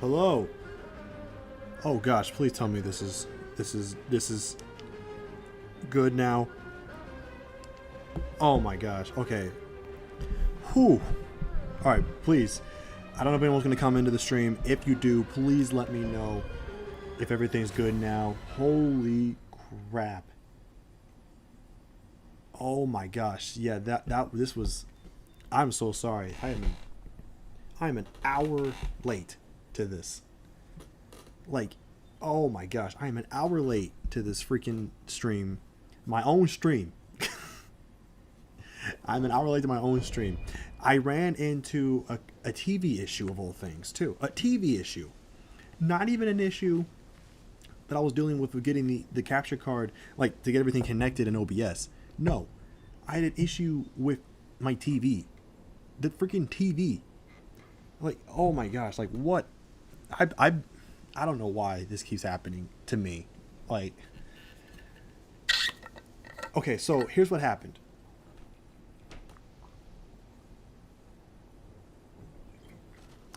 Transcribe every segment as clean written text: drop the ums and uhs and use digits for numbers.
Hello. Oh gosh, please tell me this is good now. Oh my gosh. Okay. Whew. All right, please. I don't know if anyone's going to come into the stream. If you do, please let me know if everything's good now. Holy crap. Oh my gosh. Yeah, this was, I'm so sorry. I'm an hour late to this. Like, oh my gosh, I am an hour late to this freaking stream. My own stream. I'm an hour late to my own stream. I ran into a TV issue of all things, too. A TV issue. Not even an issue that I was dealing with getting the capture card, like, to get everything connected in OBS. No. I had an issue with my TV. The freaking TV. Like, oh my gosh, like, what? I don't know why this keeps happening to me. Like, okay, so here's what happened.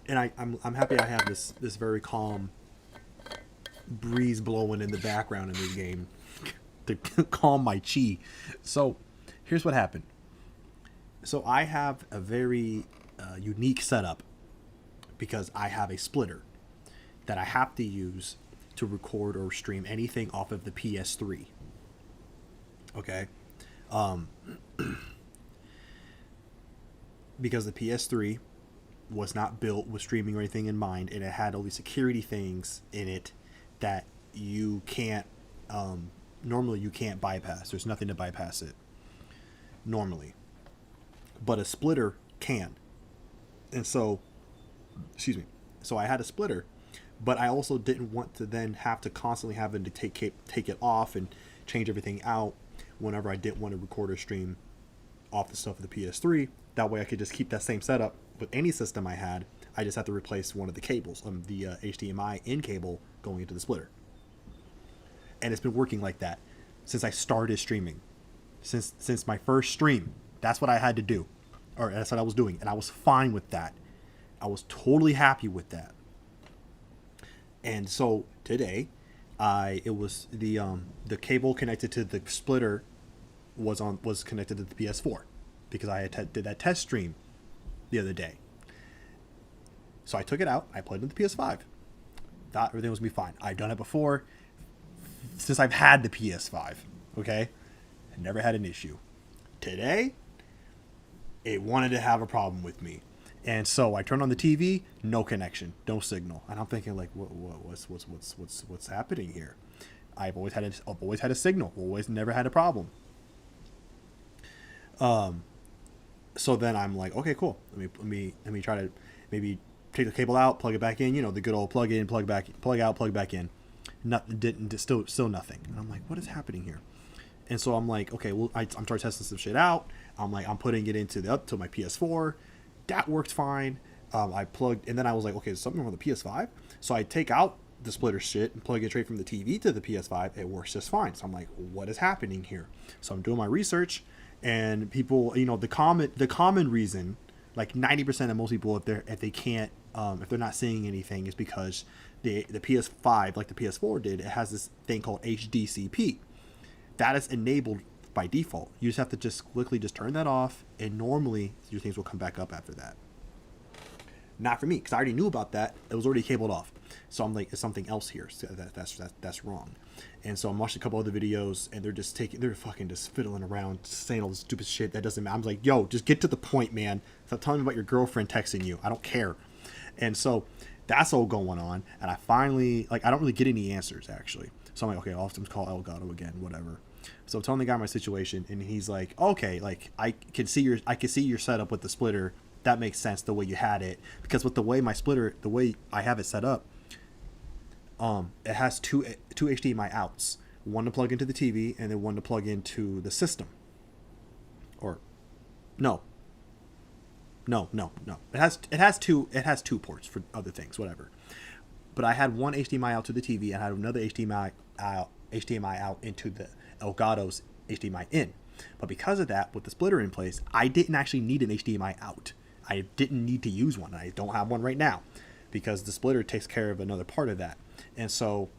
And I'm happy I have this very calm breeze blowing in the background in this game to calm my chi. So here's what happened. So I have a very unique setup because I have a splitter that I have to use to record or stream anything off of the PS3. Okay? Because the PS3 was not built with streaming or anything in mind, and it had all these security things in it that you can't, normally you can't bypass. There's nothing to bypass it normally. But a splitter can. And so, excuse me. So I had a splitter, but I also didn't want to then have to constantly having to take it off and change everything out whenever I didn't want to record or stream off the stuff of the PS3. That way I could just keep that same setup with any system I had. I just have to replace one of the cables, the HDMI in cable going into the splitter. And it's been working like that since I started streaming. Since my first stream, that's what I had to do. Or that's what I was doing. And I was fine with that. I was totally happy with that. And so today, it was the cable connected to the splitter was connected to the PS4 because I did that test stream the other day. So I took it out. I plugged in the PS5. Thought everything was gonna be fine. I've done it before since I've had the PS5. Okay, I never had an issue. Today, it wanted to have a problem with me. And so I turned on the TV, no connection, no signal, and I'm thinking like, what's happening here? I've always had a signal, always never had a problem. So then I'm like, okay, cool. Let me try to maybe take the cable out, plug it back in. You know, the good old plug in, plug out, plug back in. Still nothing. And I'm like, what is happening here? And so I'm like, okay, well, I'm starting testing some shit out. I'm putting it into my PS4. That worked fine. I plugged, and then I was like, okay, there's something wrong with the PS5. So I take out the splitter shit and plug it straight from the TV to the PS5. It works just fine. So I'm like, what is happening here? So I'm doing my research, and people, you know, the common reason, like 90% of most people, if they're not seeing anything, is because the PS5, like the PS4 did, it has this thing called HDCP. That is enabled by default. You just have to quickly turn that off, and normally your things will come back up after that. Not for me, because I already knew about that. It was already cabled off. So I'm like, it's something else here. So that's wrong. And so I'm watching a couple other videos, and they're fucking just fiddling around, saying all this stupid shit that doesn't matter. I'm like, yo, just get to the point, man. Stop telling me about your girlfriend texting you. I don't care. And so that's all going on. And I finally, I don't really get any answers, actually. So I'm like, okay, I'll have to call Elgato again, whatever. So I'm telling the guy my situation, and he's like, okay, I can see your setup with the splitter. That makes sense the way you had it, because with the way the way I have it set up, it has two HDMI outs, one to plug into the TV and then one to plug into the system. Or, no. It has two ports for other things, whatever. But I had one HDMI out to the TV and I had another HDMI out into the Elgato's HDMI in. But because of that, with the splitter in place, I didn't actually need an HDMI out. I didn't need to use one. I don't have one right now. because the splitter takes care of another part of that. And so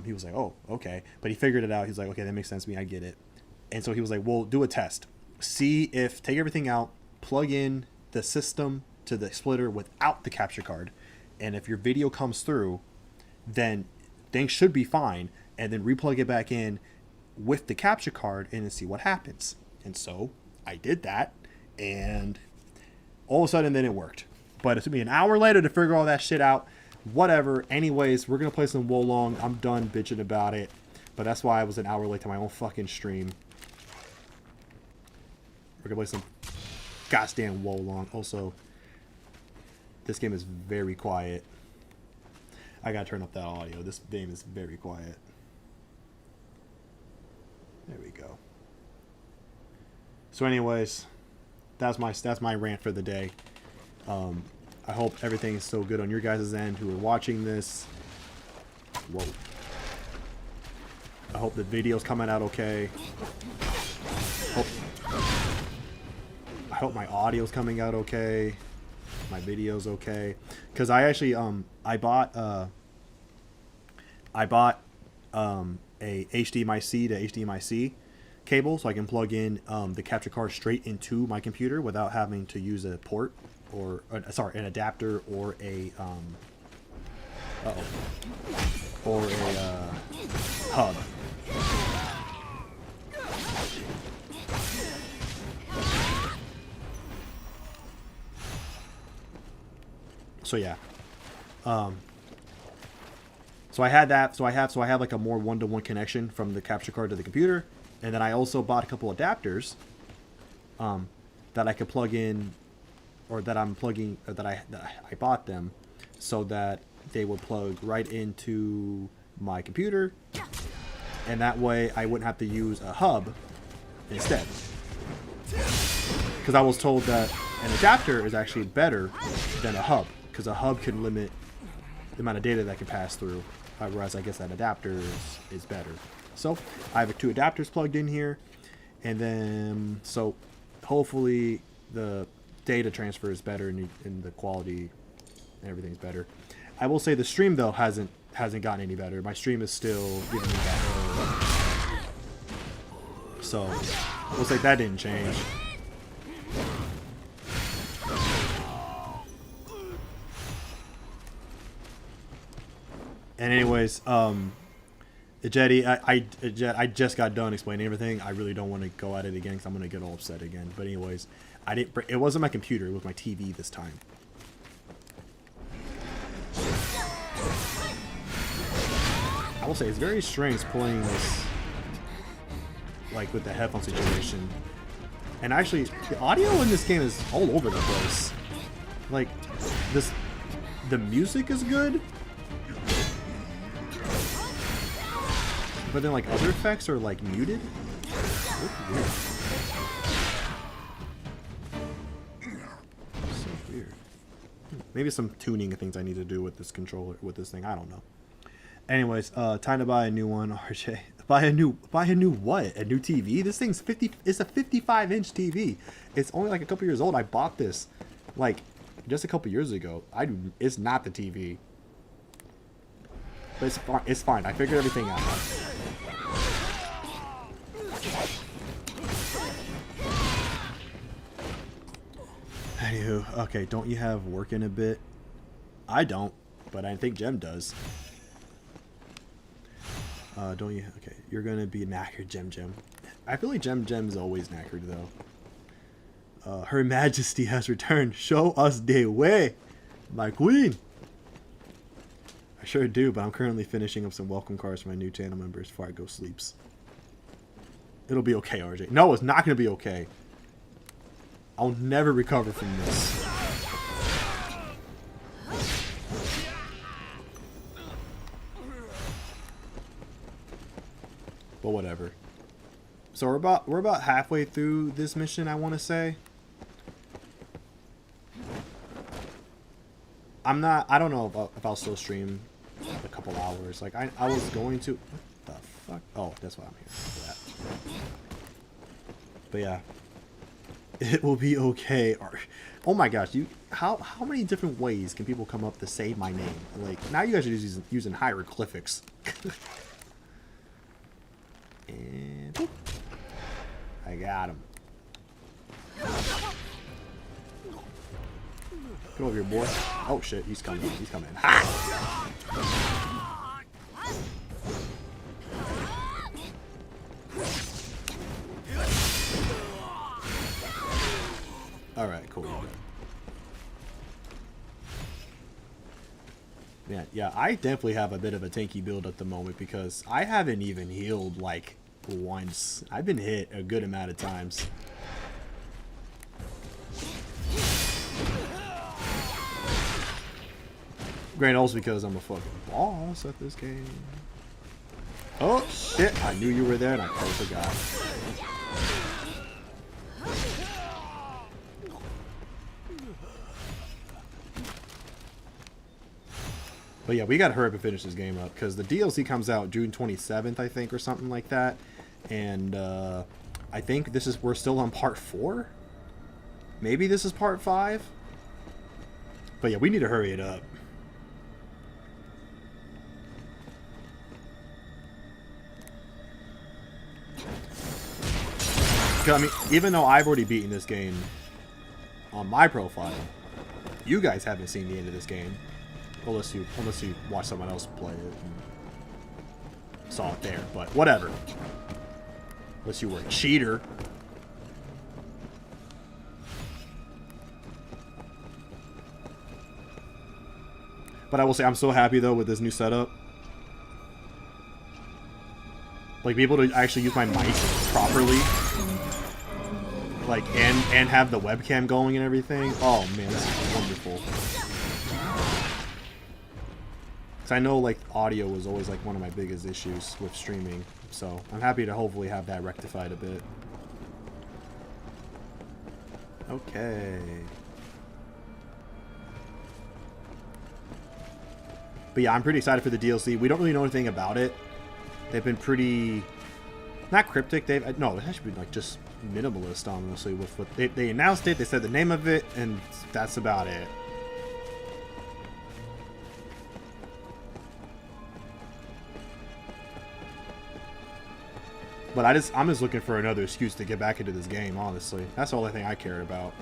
he was like, oh, okay. But he figured it out. He's like, okay, that makes sense to me. I get it. And so he was like, well, do a test. See if, take everything out, plug in the system to the splitter without the capture card. And if your video comes through, then things should be fine. And then replug it back in with the capture card and then see what happens. And so I did that. And all of a sudden, then it worked. But it took me an hour later to figure all that shit out. Whatever. Anyways, we're going to play some Wolong. I'm done bitching about it. But that's why I was an hour late to my own fucking stream. We're going to play some goddamn Wolong. Also, this game is very quiet. I got to turn up that audio. This game is very quiet. There we go. So anyways, that's my rant for the day. I hope everything is so good on your guys' end who are watching this. Whoa. I hope the video's coming out okay. I hope my audio's coming out okay. My video's okay. Because I actually I bought a HDMI-C to HDMI-C cable so I can plug in the capture card straight into my computer without having to use a port or sorry, an adapter or a hub. So yeah. So I had that. So I have like a more one-to-one connection from the capture card to the computer, and then I also bought a couple adapters that I could plug in, or that I'm plugging, or that I bought them so that they would plug right into my computer, and that way I wouldn't have to use a hub instead. Because I was told that an adapter is actually better than a hub, because a hub can limit the amount of data that can pass through, whereas I guess that adapter is better. So I have 2 adapters plugged in here, and then so hopefully the data transfer is better and the quality and everything's better. I will say the stream though hasn't gotten any better. My stream is still giving me that error. So looks like that didn't change. And anyways, Jetty, I just got done explaining everything. I really don't want to go at it again because I'm gonna get all upset again. But anyways, it wasn't my computer; it was my TV this time. I will say it's very strange playing this like with the headphone situation. And actually, the audio in this game is all over the place. Like the music is good. But then like other effects are like muted. Weird. So weird. Maybe some tuning things I need to do with this controller, with this thing. I don't know. Anyways, time to buy a new one, RJ. Buy a new what? A new TV? This thing's 50. It's a 55-inch TV. It's only like a couple years old. I bought this like just a couple years ago. It's not the TV. But it's fine. I figured everything out. Anywho, okay, don't you have work in a bit? I don't, but I think Jem does. Don't you? Okay, you're gonna be knackered, Jem. I feel like Jem's always knackered though. Her Majesty has returned. Show us the way, my queen. I sure do, but I'm currently finishing up some welcome cards for my new channel members before I go sleeps. It'll be okay, RJ. No, it's not gonna be okay. I'll never recover from this. But whatever. So we're about halfway through this mission, I want to say. I don't know if I'll still stream a couple hours. Like I was going to. What the fuck? Oh, that's why I'm here for that. But yeah. It will be okay. Oh my gosh, how many different ways can people come up to say my name? Like, now you guys are using hieroglyphics. And boop. I got him. Come over here, boy. Oh shit, he's coming. He's coming. Ha! Alright, cool. Man, yeah, I definitely have a bit of a tanky build at the moment because I haven't even healed, like, once. I've been hit a good amount of times. Granted, also because I'm a fucking boss at this game. Oh, shit. I knew you were there and I totally forgot. But yeah, we gotta hurry up and finish this game up because the DLC comes out June 27th, I think, or something like that. And I think we're still on part 4. Maybe this is part 5. But yeah, we need to hurry it up. I mean, even though I've already beaten this game on my profile, you guys haven't seen the end of this game. Unless you watch someone else play it and saw it there, but whatever. Unless you were a cheater. But I will say I'm so happy though with this new setup. Like, be able to actually use my mic properly. Like, and have the webcam going and everything. Oh man, this is wonderful. Because I know, like, audio was always, like, one of my biggest issues with streaming. So, I'm happy to hopefully have that rectified a bit. Okay. But yeah, I'm pretty excited for the DLC. We don't really know anything about it. They've been pretty... not cryptic. No, it has to be, like, just minimalist, honestly. With what they announced it, they said the name of it, and that's about it. But I'm just looking for another excuse to get back into this game, honestly. That's the only thing I cared about.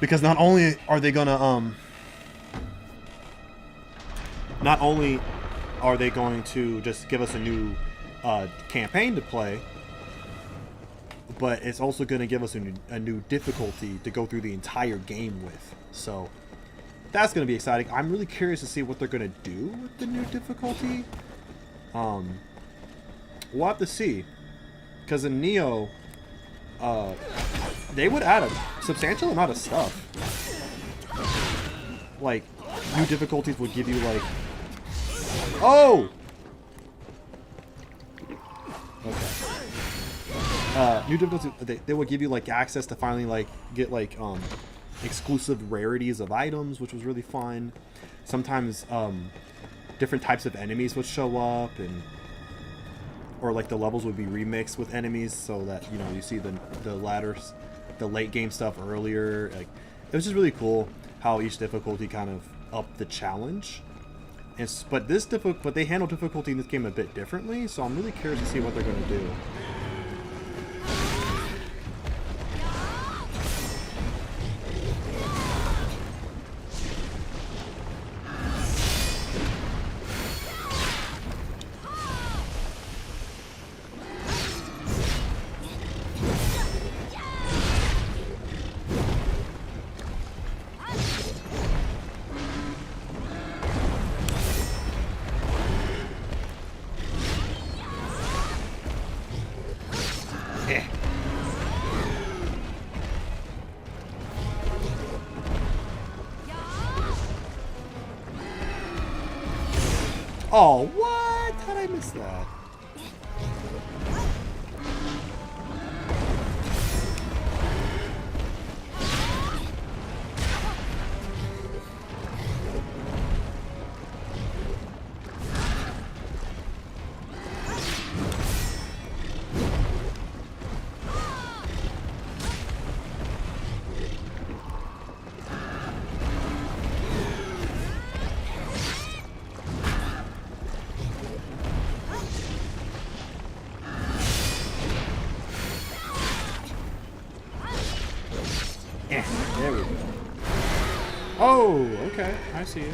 Because not only are they gonna not only are they going to just give us a new campaign to play, but it's also going to give us a new difficulty to go through the entire game with. So that's going to be exciting. I'm really curious to see what they're going to do with the new difficulty. We'll have to see. Because in Neo, they would add a substantial amount of stuff. Like, new difficulties would give you, like... Oh! Okay. New difficulties, they would give you, like, access to finally, like, get, like, exclusive rarities of items, which was really fun. Sometimes, different types of enemies would show up, and... or, like, the levels would be remixed with enemies, so that, you know, you see the ladders, the late game stuff earlier. Like, it was just really cool how each difficulty kind of upped the challenge. But they handle difficulty in this game a bit differently, so I'm really curious to see what they're going to do. Oh, what? How'd I miss that? Oh, okay. I see you.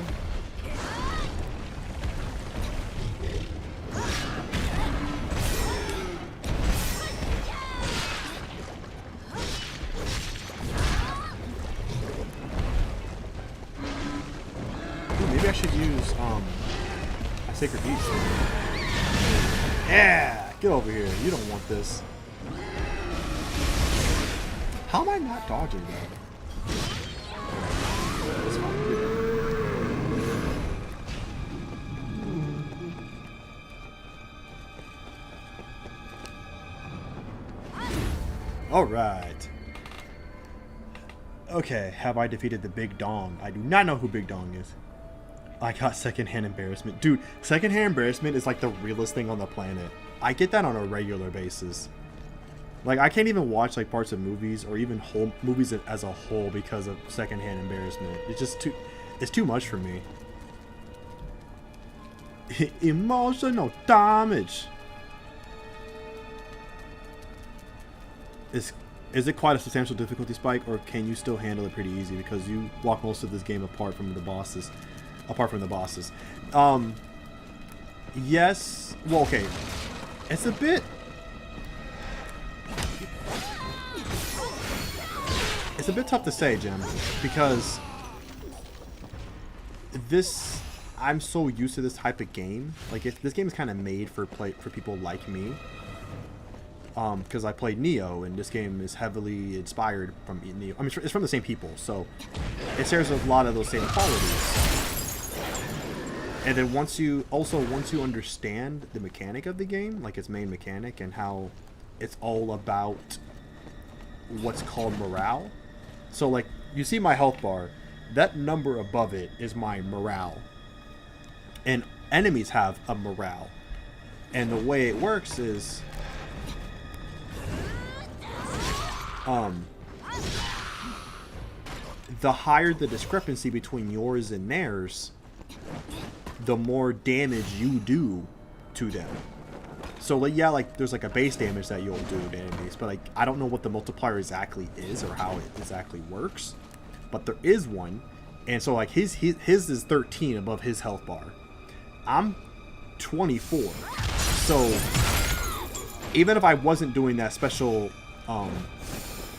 Ooh, maybe I should use my Sacred Beast. Yeah! Get over here. You don't want this. How am I not dodging that? That's fine. Alright. Okay, have I defeated the Big Dong? I do not know who Big Dong is. I got secondhand embarrassment. Dude, secondhand embarrassment is like the realest thing on the planet. I get that on a regular basis. Like, I can't even watch like parts of movies or even whole movies as a whole because of secondhand embarrassment. It's just it's too much for me. Emotional damage. Is it quite a substantial difficulty spike, or can you still handle it pretty easy because you walk most of this game apart from the bosses? Yes. Well, okay. It's a bit tough to say, Jim, because I'm so used to this type of game. Like, this game is kind of made for people like me. Because I played Neo, and this game is heavily inspired from Neo. I mean, it's from the same people, so it shares a lot of those same qualities. And then once you understand the mechanic of the game, like its main mechanic, and how it's all about what's called morale. So, like, you see my health bar, that number above it is my morale. And enemies have a morale. And the way it works is the higher the discrepancy between yours and theirs, the more damage you do to them. So, like, yeah, like, there's like a base damage that you'll do to enemies, but like, I don't know what the multiplier exactly is or how it exactly works, but there is one. And so, like, his is 13 above his health bar. I'm 24. So even if I wasn't doing that special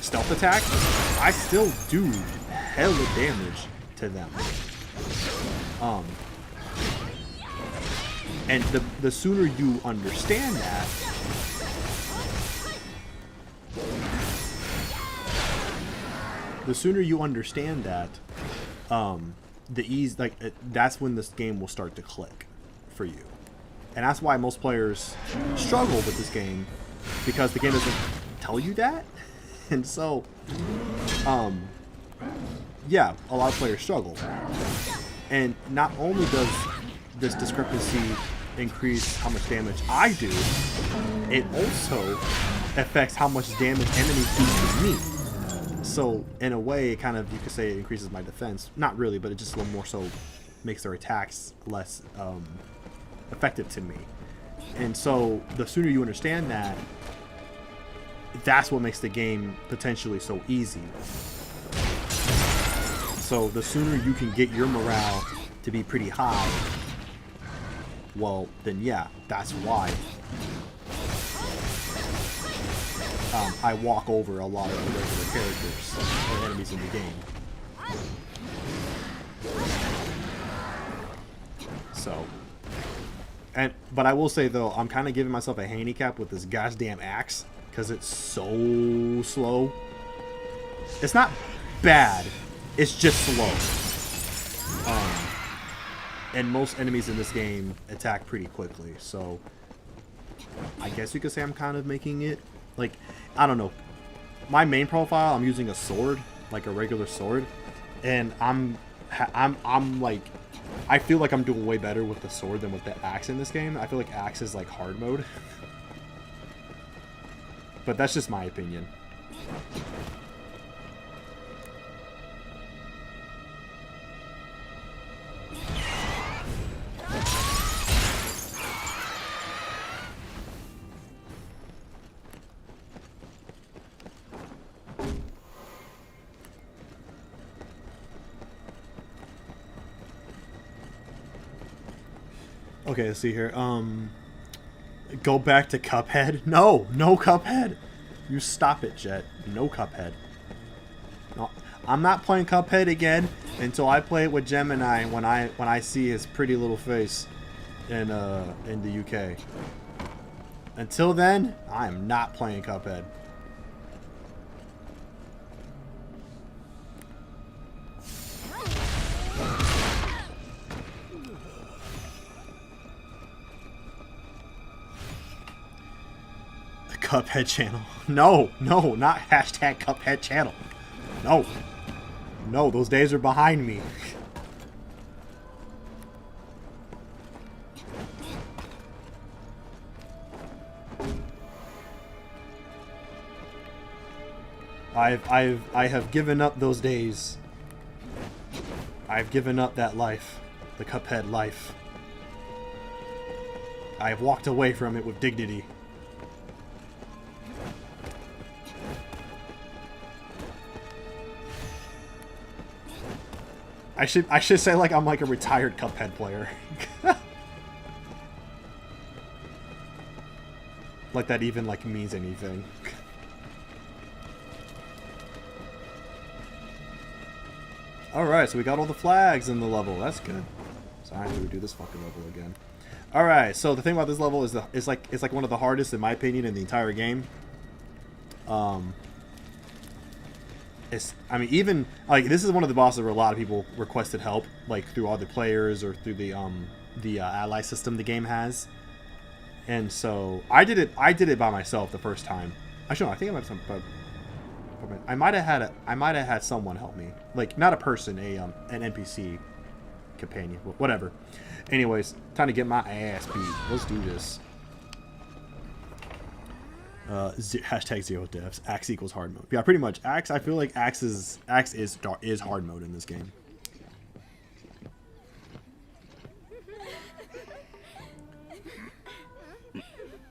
stealth attack, I still do hella damage to them. And the sooner you understand that, that's when this game will start to click for you. And that's why most players struggle with this game, because the game doesn't tell you that. And so, yeah, a lot of players struggle. And not only does this discrepancy increase how much damage I do, it also affects how much damage enemies do to me. So in a way, it kind of, you could say it increases my defense. Not really, but it just a little more so makes their attacks less effective to me. And so the sooner you understand that, that's what makes the game potentially so easy. So the sooner you can get your morale to be pretty high, well, then yeah, that's why I walk over a lot of the regular characters or enemies in the game. So, but I will say though, I'm kind of giving myself a handicap with this goddamn axe because it's so slow. It's not bad, it's just slow. And most enemies in this game attack pretty quickly, so I guess you could say I'm kind of making it, like, I don't know. My main profile, I'm using a sword, like a regular sword, and I'm like, I feel like I'm doing way better with the sword than with the axe in this game. I feel like axe is like hard mode. But that's just my opinion. Okay, let's see here. Go back to Cuphead? No, no Cuphead. You stop it, Jet. No Cuphead. No, I'm not playing Cuphead again until I play it with Gemini when I see his pretty little face in the UK. Until then, I am not playing Cuphead. Cuphead channel. No, no, not hashtag Cuphead channel. No. No, those days are behind me. I have given up those days. I've given up that life. The Cuphead life. I have walked away from it with dignity. I should say like I'm like a retired Cuphead player. Like that even like means anything. Alright, so we got all the flags in the level. That's good. So I have to do this fucking level again. Alright, so the thing about this level is it's like one of the hardest in my opinion in the entire game. I mean, even like this is one of the bosses where a lot of people requested help, like through other players or through the ally system the game has. And so I did it by myself the first time. Actually, no, I think I might have had someone help me, like not a person, an NPC companion, whatever. Anyways, time to get my ass beat. Let's do this. Hashtag 0 deaths. Axe equals hard mode. Yeah, pretty much. Axe. I feel like Axe is hard mode in this game.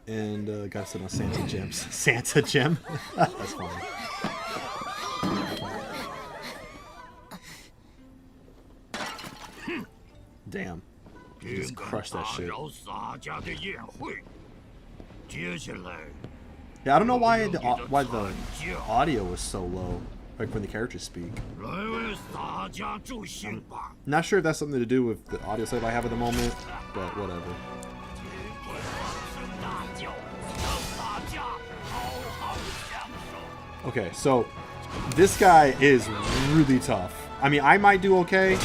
And gotta sit on Santa gems. Santa gem. That's funny. Damn. You just crushed that shit. Yeah, I don't know why the audio was so low, like when the characters speak. I'm not sure if that's something to do with the audio setup I have at the moment, but whatever. Okay, so this guy is really tough. I mean, I might do okay,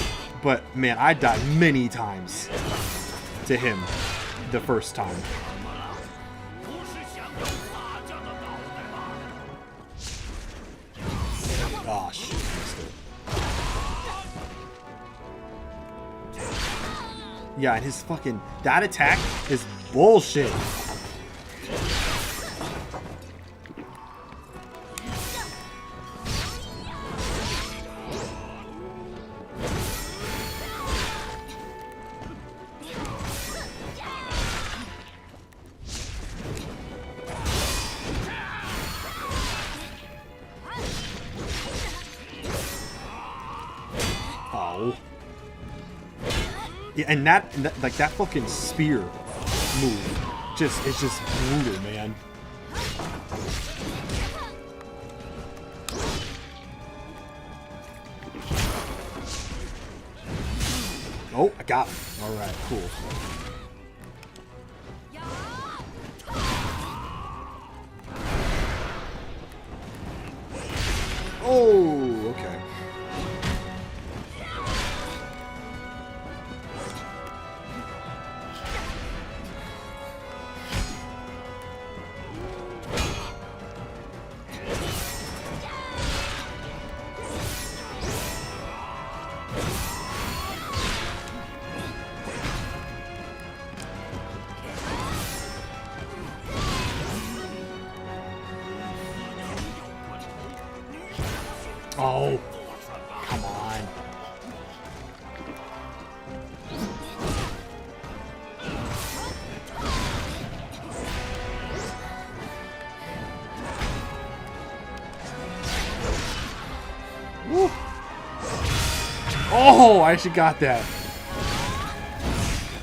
but man, I died many times to him the first time. Oh shit, missed it. Yeah, and his fucking that attack is bullshit. Yeah, and that like that fucking spear move, it's just brutal, man. Oh, I got him. All right, cool. Oh, okay. Oh, come on. Woo. Oh, I actually got that.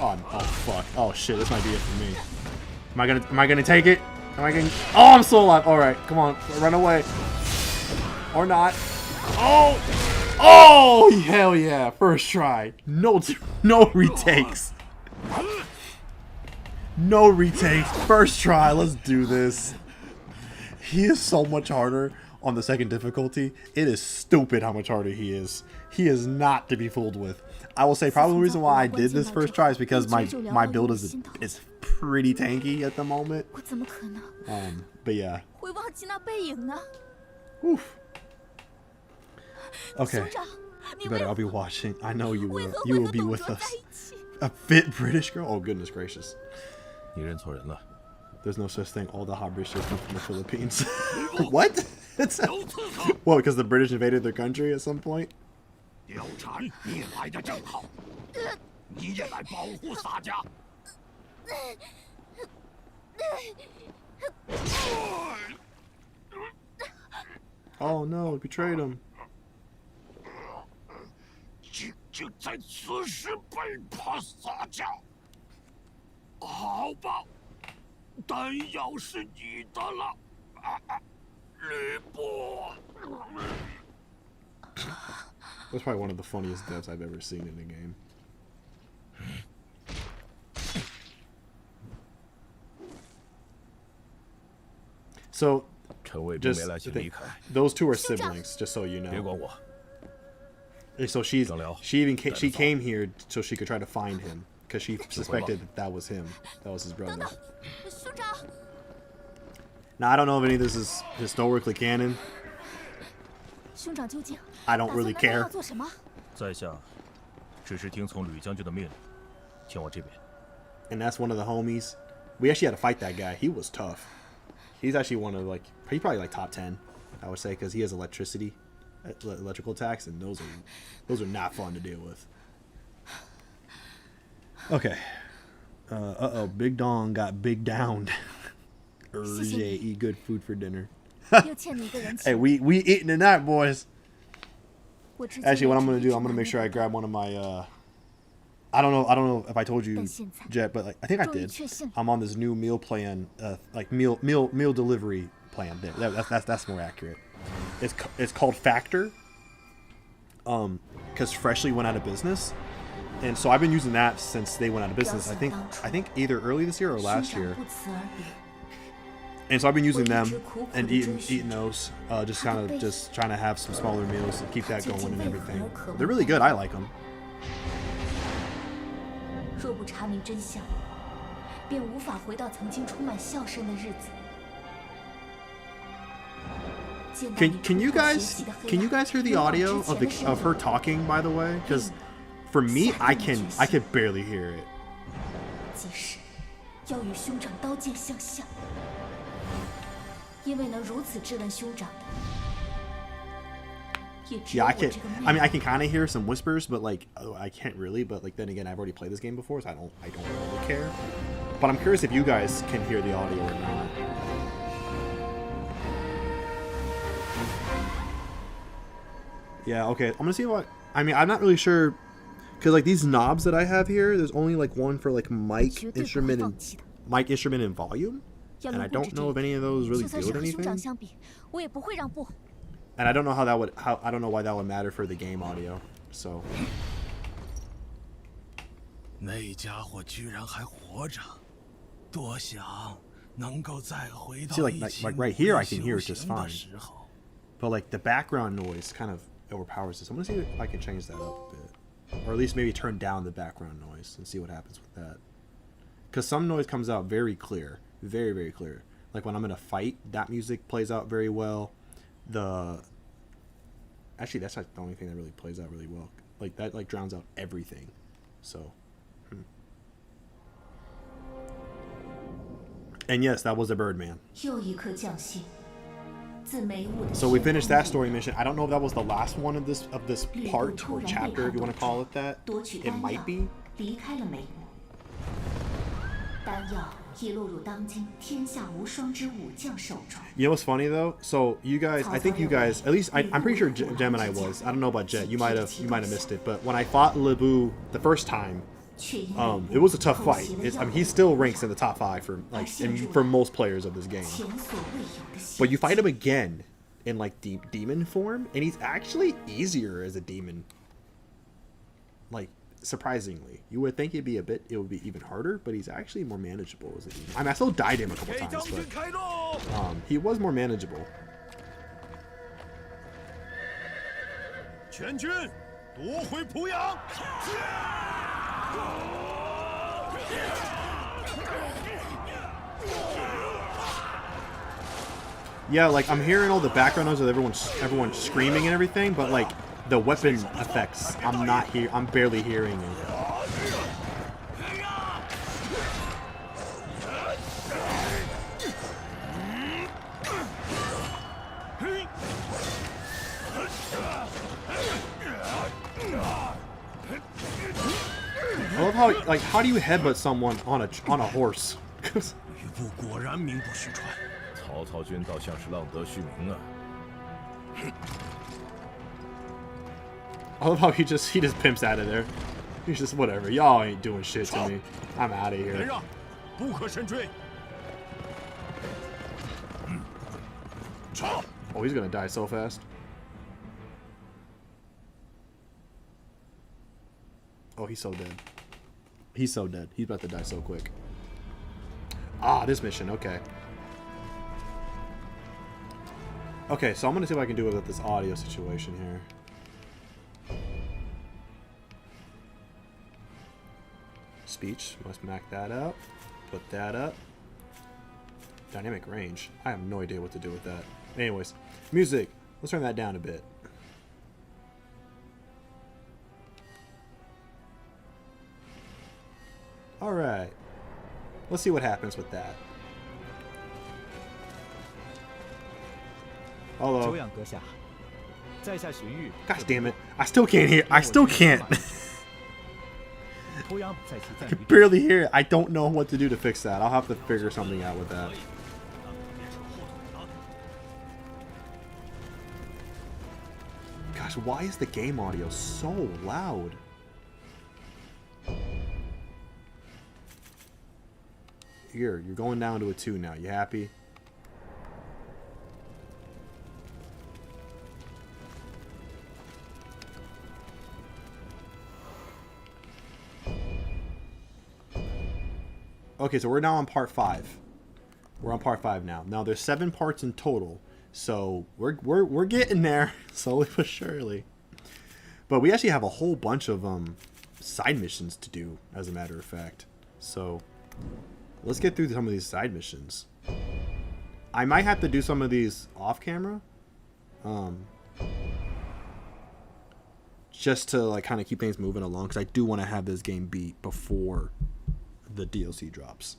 Oh fuck. Oh shit, this might be it for me. Am I gonna take it? Am I gonna? Oh, I'm still alive. All right, come on, run away. Or not. Oh! Oh, hell yeah. First try. No retakes. No retakes. First try. Let's do this. He is so much harder on the second difficulty. It is stupid how much harder he is. He is not to be fooled with. I will say probably the reason why I did this first try is because my build is pretty tanky at the moment. But yeah. Oof. Okay. You better. I'll be watching. I know you will. You will be with us. A fit British girl? Oh goodness gracious. There's no such thing. All the hot British come from the Philippines. What? What? Because the British invaded their country at some point? Oh no, we betrayed him. That's probably one of the funniest deaths I've ever seen in a game. So, just those two are siblings, just so you know. So she came here so she could try to find him because she suspected that was him. That was his brother. Now I don't know if any of this is historically canon. I don't really care. And that's one of the homies. We actually had to fight that guy. He was tough. He's actually one of he's probably like top 10, I would say, because he has electrical attacks, and those are not fun to deal with. Okay. Uh-oh, Big Dong got big downed. Eat good food for dinner. Hey, we eating tonight, boys. Actually, what I'm gonna do, I'm gonna make sure I grab one of my I don't know if I told you, Jet, but I think I did. I'm on this new meal plan, meal delivery plan. That's more accurate. It's called Factor. Because Freshly went out of business, and so I've been using that since they went out of business. I think either early this year or last year. And so I've been using them and eating those, just trying to have some smaller meals and keep that going and everything. They're really good. I like them. Can you guys hear the audio of her talking, by the way? Because for me, I can barely hear it. Yeah, I can kind of hear some whispers, but I can't really. But then again, I've already played this game before, so I don't really care. But I'm curious if you guys can hear the audio or not. Yeah, okay. I'm gonna see what. I'm not really sure, because these knobs that I have here, there's only one for mic, instrument, and volume. And I don't know if any of those really do anything. And I don't know I don't know why that would matter for the game audio. So. See, right here I can hear it just fine. But the background noise kind of overpowers this. I'm gonna see if I can change that up a bit. Or at least maybe turn down the background noise and see what happens with that. Because some noise comes out very clear. Very, very clear. When I'm in a fight, that music plays out very well. Actually, that's the only thing that really plays out really well. That drowns out everything. So. And yes, that was a Birdman. So we finished that story mission. I don't know if that was the last one of this part or chapter, if you want to call it that. It might be. You know what's funny though? So you guys, I think you guys, at least I'm pretty sure Gemini was. I don't know about Jet. You might have missed it. But when I fought Lebu the first time, It was a tough fight. I mean, he still ranks in the top 5 for for most players of this game. But you fight him again in like demon form, and he's actually easier as a demon. Like, surprisingly, you would think it would be even harder, but he's actually more manageable as a demon. I mean, I still died him a couple times, but he was more manageable. Yeah, like I'm hearing all the background noise of everyone screaming and everything, but like the weapon effects, I'm barely hearing it. I love how, like, how do you headbutt someone on a horse? I love how he just pimps out of there. He's just, whatever, y'all ain't doing shit to me. I'm out of here. Oh, he's gonna die so fast. Oh, he's so dead. He's so dead. He's about to die so quick. Ah, this mission. Okay. Okay, so I'm going to see what I can do with this audio situation here. Speech. Must back that up. Put that up. Dynamic range. I have no idea what to do with that. Anyways, music. Let's turn that down a bit. Alright. Let's see what happens with that. Hello. Gosh damn it. I still can't hear. I still can't. I can barely hear it. I don't know what to do to fix that. I'll have to figure something out with that. Gosh, why is the game audio so loud? Here, you're going down to a 2 now. You happy? Okay, so we're now on part 5. We're on part 5 now. Now there's 7 parts in total, so we're getting there slowly but surely. But we actually have a whole bunch of side missions to do, as a matter of fact. So let's get through some of these side missions. I might have to do some of these off camera, just to like kind of keep things moving along, because I do want to have this game beat before the DLC drops.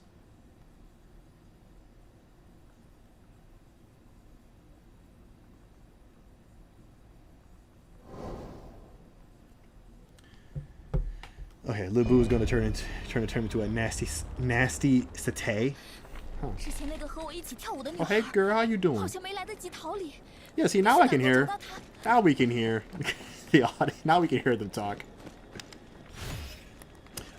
Okay, Lubu is going to turn into a nasty satay. Huh. Oh, hey girl, how you doing? Yeah, see, now I can hear. Now we can hear the audio. Now we can hear them talk.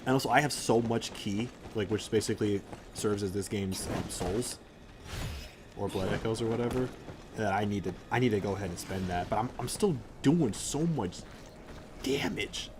And also, I have so much ki, like, which basically serves as this game's souls or blood echoes or whatever, that I need to go ahead and spend that. But I'm still doing so much damage.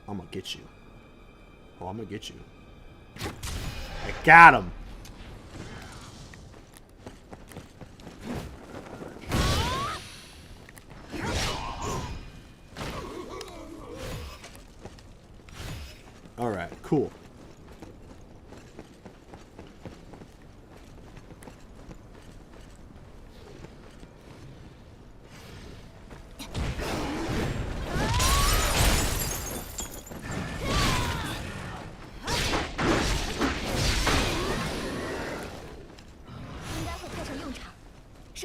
I'm gonna get you. Oh, I'm gonna get you. I got him. All right, cool.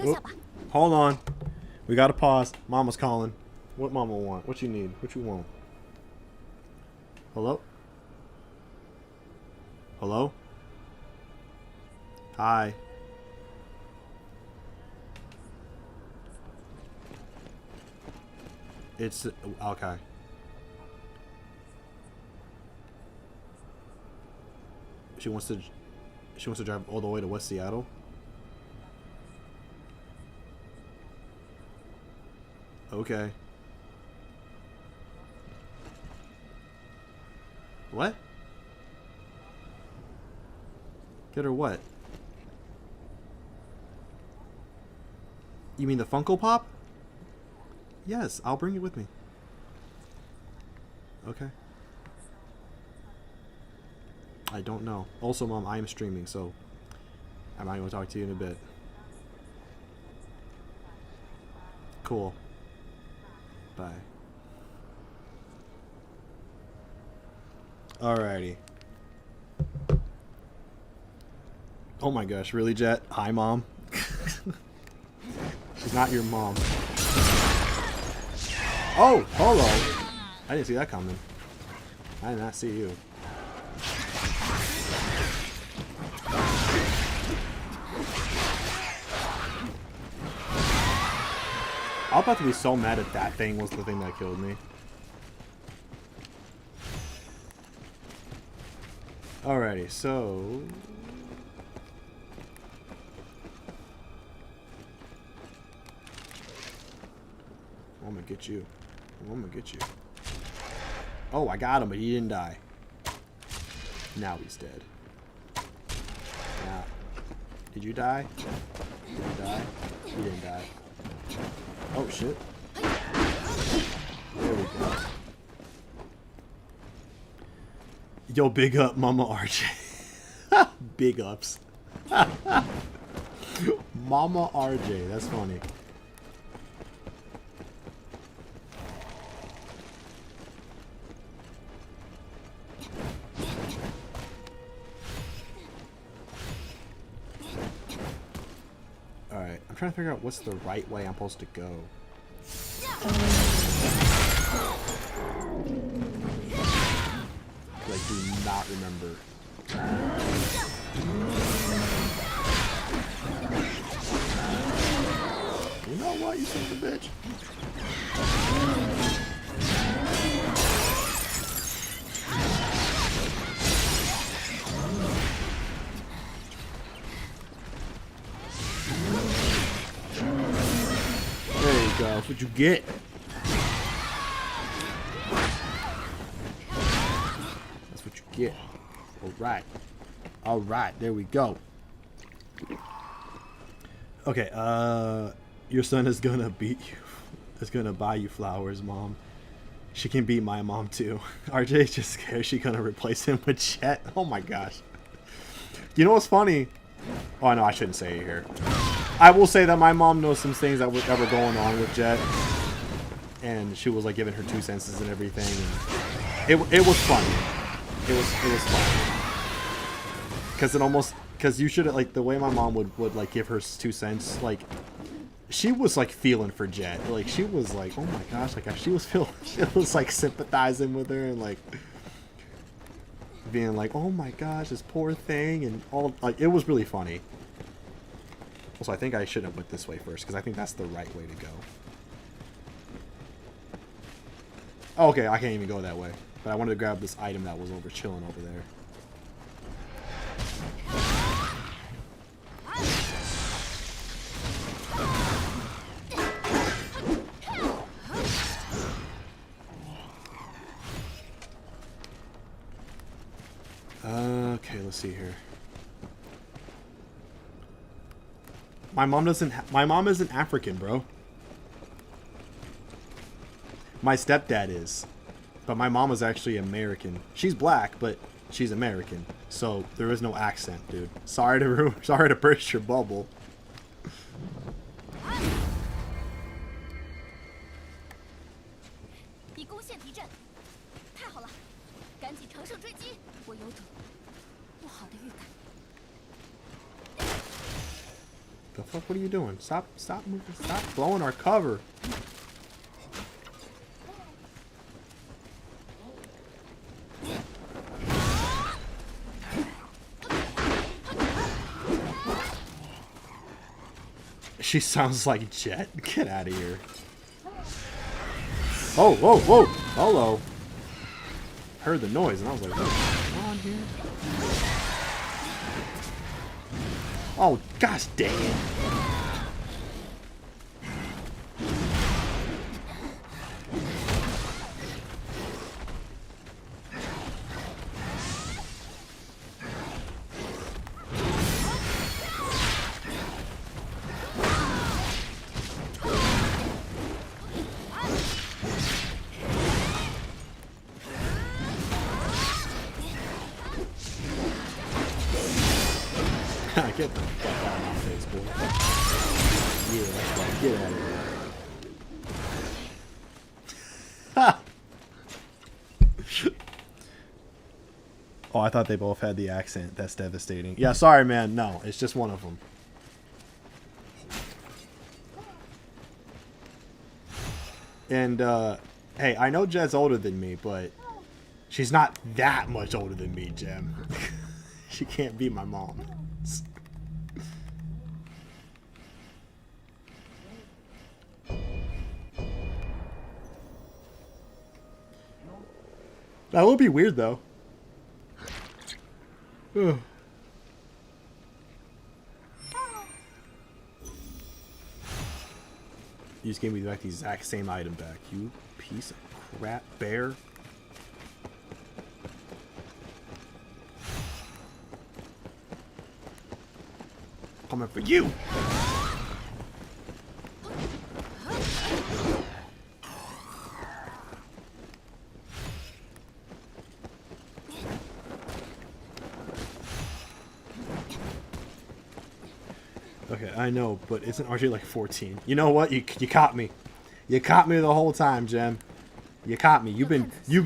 Oop. Hold on. We gotta pause. Mama's calling. What Mama want? What you need? What you want? Hello? Hello? Hi. It's okay. She wants to drive all the way to West Seattle. Okay. What? Get her what? You mean the Funko Pop? Yes, I'll bring it with me. Okay. I don't know. Also, Mom, I am streaming, so I'm not going to talk to you in a bit. Cool. Bye. Alrighty. Oh my gosh, really, Jet? Hi, Mom. She's not your mom. Oh, hello. I didn't see that coming. I did not see you. I was about to be so mad at that thing was the thing that killed me. Alrighty, so... I'm gonna get you. I'm gonna get you. Oh, I got him, but he didn't die. Now he's dead. Now, did you die? Did you die? He didn't die. Oh shit. There we go. Yo, big up, Mama RJ. Big ups. Mama RJ, that's funny. Alright, I'm trying to figure out what's the right way I'm supposed to go. Like, do not remember. You know what, you son of a bitch? There you go, that's what you get. Yeah. Alright. Alright, there we go. Okay, your son is gonna beat you. Is gonna buy you flowers, Mom. She can beat my mom too. RJ's just scared she's gonna replace him with Chet. Oh my gosh. You know what's funny? Oh no, I shouldn't say it here. I will say that my mom knows some things that were going on with Jet. And she was like giving her 2 cents and everything. And it was funny. It was fun. Cause you should like the way my mom would like give her 2 cents, like she was like feeling for Jet. Like she was like, oh my gosh, like she was like sympathizing with her and like being like, oh my gosh, this poor thing, and all like it was really funny. Also, I think I should have went this way first because I think that's the right way to go. Oh, okay, I can't even go that way. But I wanted to grab this item that was chilling over there. Okay, let's see here. My mom isn't African, bro. My stepdad is. But my mom is actually American. She's black, but she's American. So there is no accent, dude. Sorry to burst your bubble. The fuck? What are you doing? Stop moving. Stop blowing our cover. She sounds like Jet. Get out of here. Oh, whoa, whoa. Hello. Heard the noise and I was like, what's going on here? Oh, gosh dang it. Get the fuck out of my face, boy. Yeah, that's right. Get out of here. Oh, I thought they both had the accent. That's devastating. Yeah, sorry, man. No, it's just one of them. And, hey, I know Jed's older than me, but she's not that much older than me, Jem. She can't be my mom. That would be weird, though. Ugh. You just gave me back the exact same item back. You piece of crap bear. Coming for you! Okay, I know, but isn't RJ like 14? You know what? You caught me. You caught me the whole time, Jem. You caught me. You've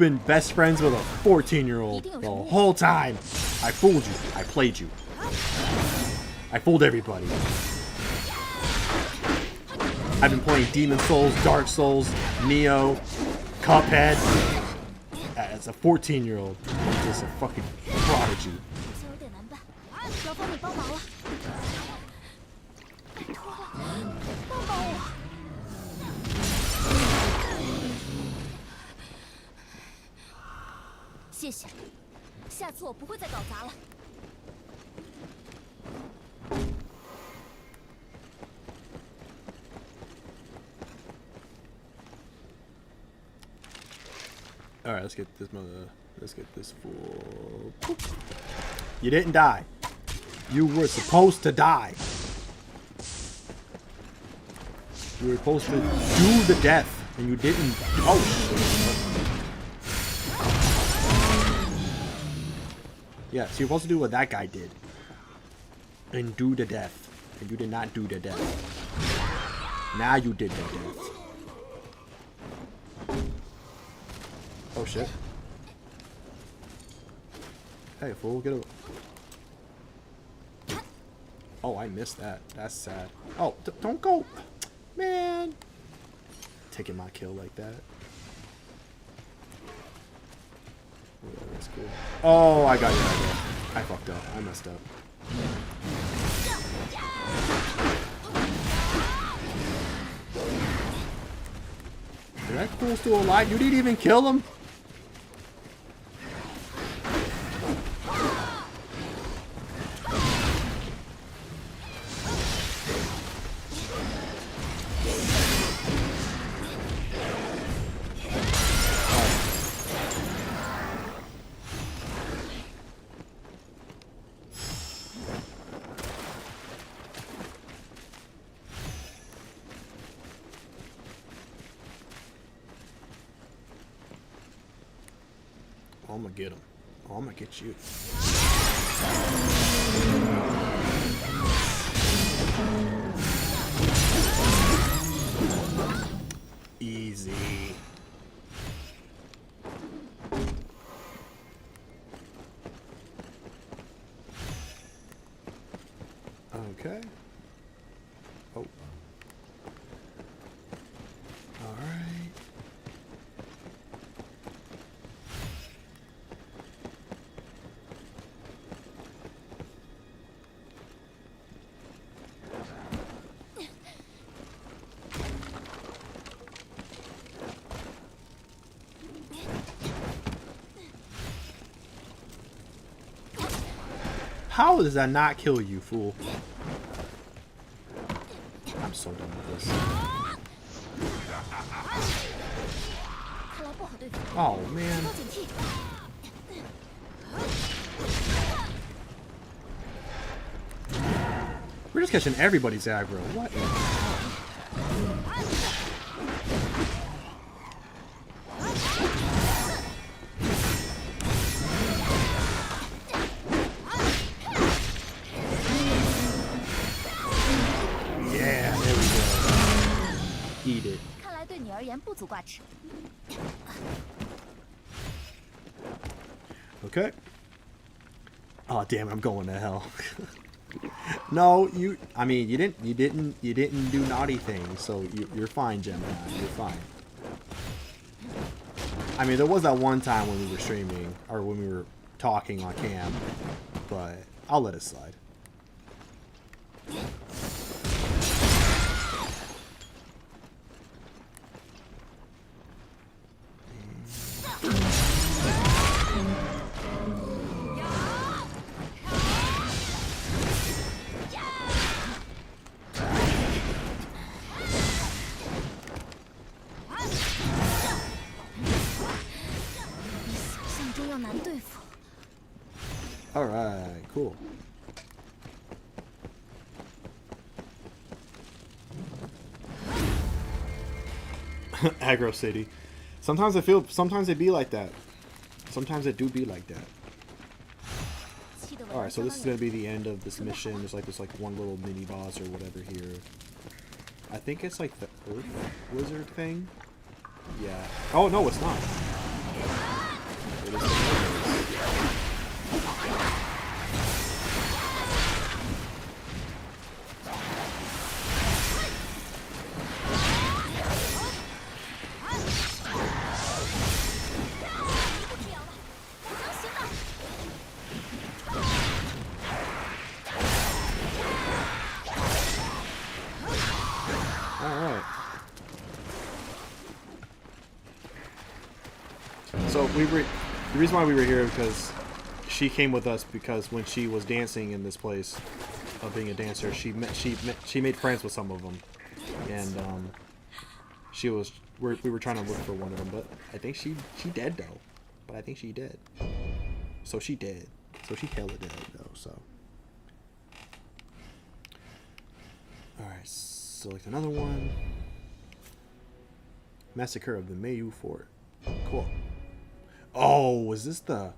been best friends with a 14-year-old the whole time. I fooled you. I played you. I fooled everybody. I've been playing Demon Souls, Dark Souls, Neo, Cuphead. As a 14-year-old, I'm just a fucking prodigy. Alright, let's get this fool. You didn't die. You were supposed to die. You were supposed to do the death, and you didn't. Oh shit. Yeah, so you're supposed to do what that guy did. And do the death. And you did not do the death. Now you did the death. Oh shit. Hey fool, get over. Oh, I missed that. That's sad. Oh, don't go. Man. Taking my kill like that. Yeah, that's cool. Oh, I got you. I fucked up. I messed up. Is that fool still alive? You didn't even kill him? I'm gonna get him. Oh, I'm gonna get you. Easy. Okay. Oh. Alright. How does that not kill you, fool? I'm so done with this. Oh, man. We're just catching everybody's aggro. What? Yeah, there we go. Eat it. Okay. Oh damn it, I'm going to hell. No, I mean you didn't do naughty things, so you're fine, Gemini. You're fine. I mean, there was that one time when we were streaming or when we were talking on cam, but I'll let it slide. Alright, cool. Aggro City. Sometimes it be like that. Sometimes it do be like that. Alright, so this is gonna be the end of this mission. There's like one little mini boss or whatever here. I think it's like the Earth Wizard thing. Yeah. Oh no, it's not. It is the So the reason why we were here because she came with us because when she was dancing in this place, of being a dancer, she made friends with some of them, and we were trying to look for one of them, but I think she dead though. But I think she dead. So she dead. So she hella dead though. So. All right, select another one. Massacre of the Mayu Fort. Cool. Oh, was this the?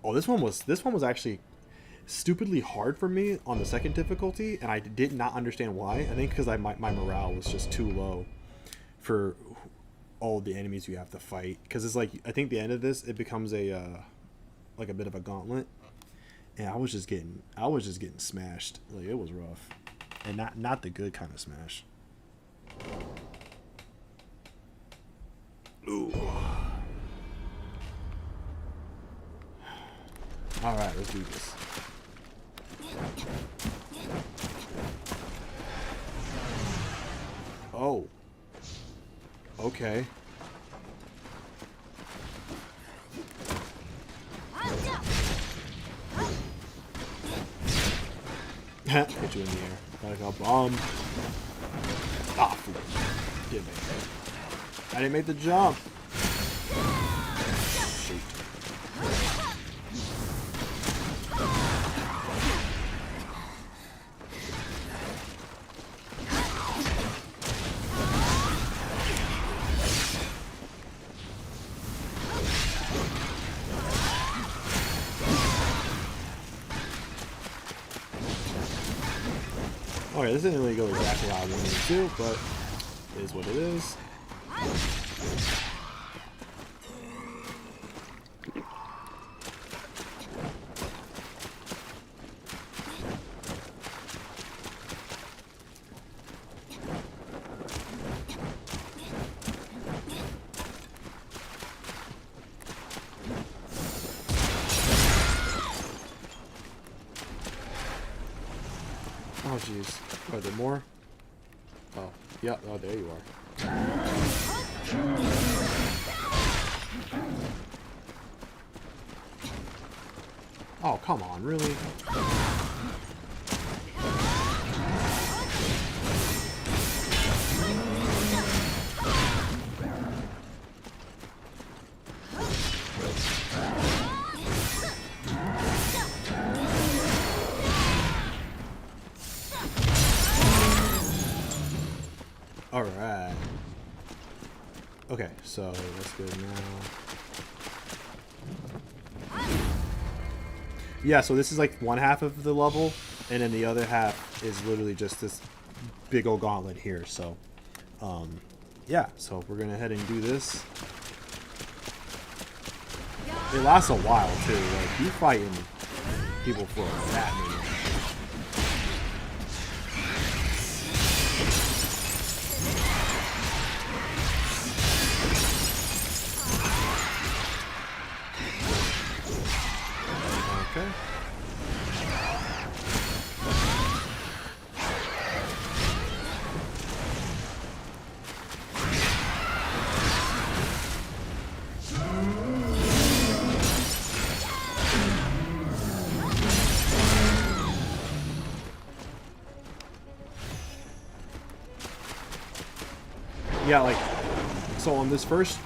Oh, this one was actually stupidly hard for me on the second difficulty, and I did not understand why. I think because my morale was just too low for all the enemies you have to fight. Because it's like I think the end of this it becomes a like a bit of a gauntlet, and I was just getting smashed. Like it was rough, and not the good kind of smash. Ooh. All right, let's do this. Oh. Okay. Hit you in the air. Like a bomb. Ah, fool. Didn't make it. I didn't make the jump. Shoot. Okay, this didn't really go exactly how I wanted it to, but it is what it is. Oh jeez. Are there more? Oh, yeah. Oh, there you are. Oh, come on, really? Alright. Okay, so that's good now. Yeah, so this is like one half of the level, and then the other half is literally just this big old gauntlet here. So, yeah, so we're gonna head and do this. It lasts a while too. Like, you fighting people for that minute. Okay. Yeah, like, so on this first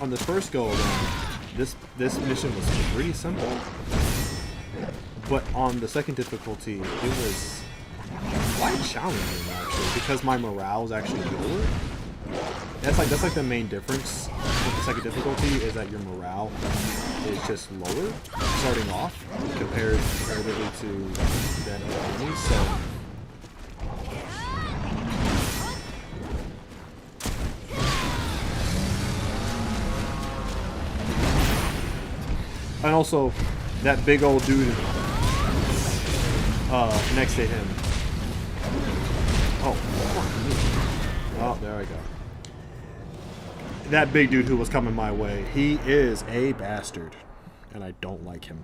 go around, this mission was pretty simple. But on the second difficulty, it was quite challenging actually, because my morale is actually lower. That's like the main difference with the second difficulty, is that your morale is just lower starting off comparatively to the other enemies. So and also that big old dude next to him. Oh, there I go. That big dude who was coming my way, he is a bastard, and I don't like him.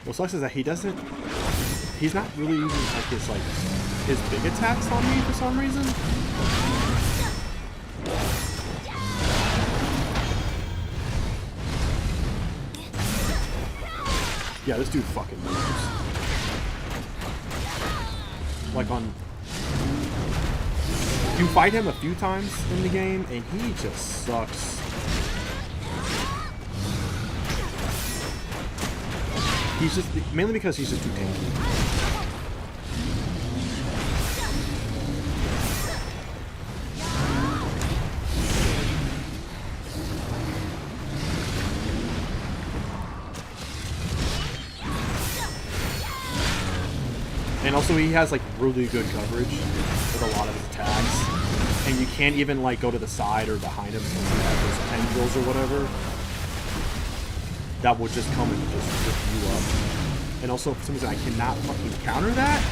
What sucks is that he's not really using like his big attacks on me for some reason. Yeah, this dude fucking moves. Like you fight him a few times in the game and he just sucks. He's just, mainly because he's just too tanky. And also he has like really good coverage with a lot of his attacks. And you can't even like go to the side or behind him since you have those tendrils or whatever. That will just come and just rip you up. And also, for some reason, I cannot fucking counter that.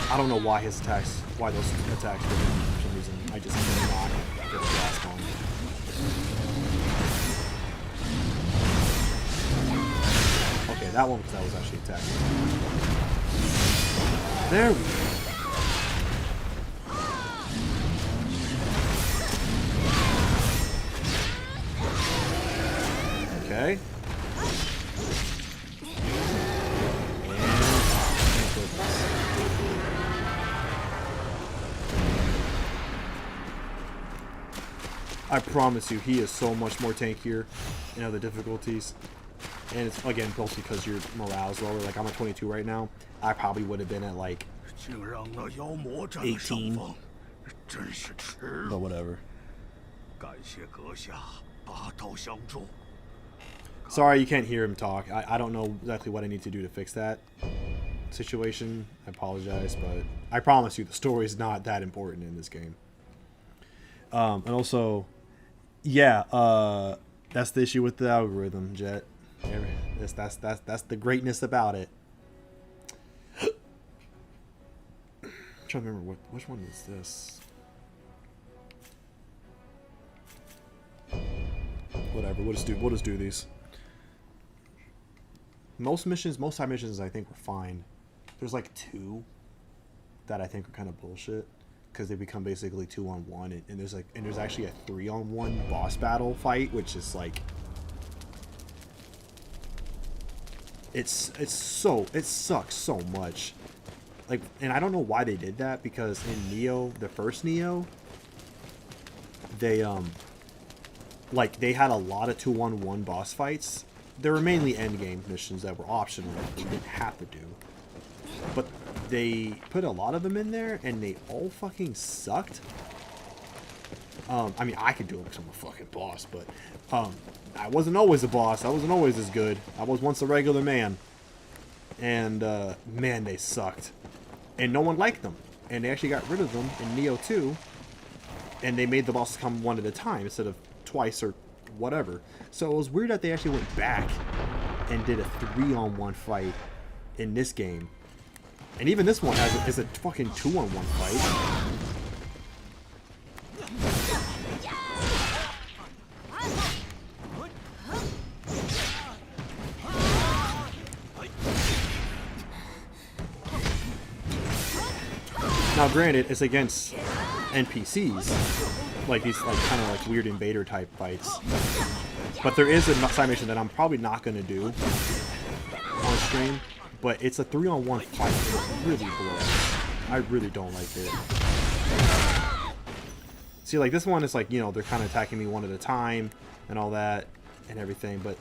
I don't know why those attacks did for some reason. I just cannot get a grasp on it. Okay, that one, because that was actually attacking. There we go. Okay. I promise you, he is so much more tankier in other difficulties. And it's, again, mostly because your morale is lower. Like, I'm at 22 right now. I probably would have been at, like, 18. But whatever. Sorry you can't hear him talk. I don't know exactly what I need to do to fix that situation. I apologize, but I promise you the story is not that important in this game. And also, yeah, that's the issue with the algorithm, Jet. That's the greatness about it. I'm trying to remember which one is this. Whatever, we'll just do these. Most side missions I think were fine. There's like 2 that I think are kind of bullshit because they become basically 2-on-1, and there's actually a 3-on-1 boss battle fight, which is like it sucks so much. Like, and I don't know why they did that, because in Neo, the first Neo, they like they had a lot of 2-on-1 boss fights. There were mainly endgame missions that were optional, that you didn't have to do. But they put a lot of them in there, and they all fucking sucked. I mean, I could do it because I'm a fucking boss, but I wasn't always a boss. I wasn't always as good. I was once a regular man. And, man, they sucked. And no one liked them. And they actually got rid of them in Neo 2. And they made the bosses come one at a time instead of twice or whatever. So it was weird that they actually went back and did a 3-on-1 fight in this game. And even this one is a fucking 2-on-1 fight. Now granted, it's against NPCs, like these like kind of like weird invader type fights. But there is a side mission that I'm probably not going to do on stream. But it's a 3-on-1 fight. It really blows. I really don't like it. See, like this one is like, you know, they're kind of attacking me one at a time and all that and everything. But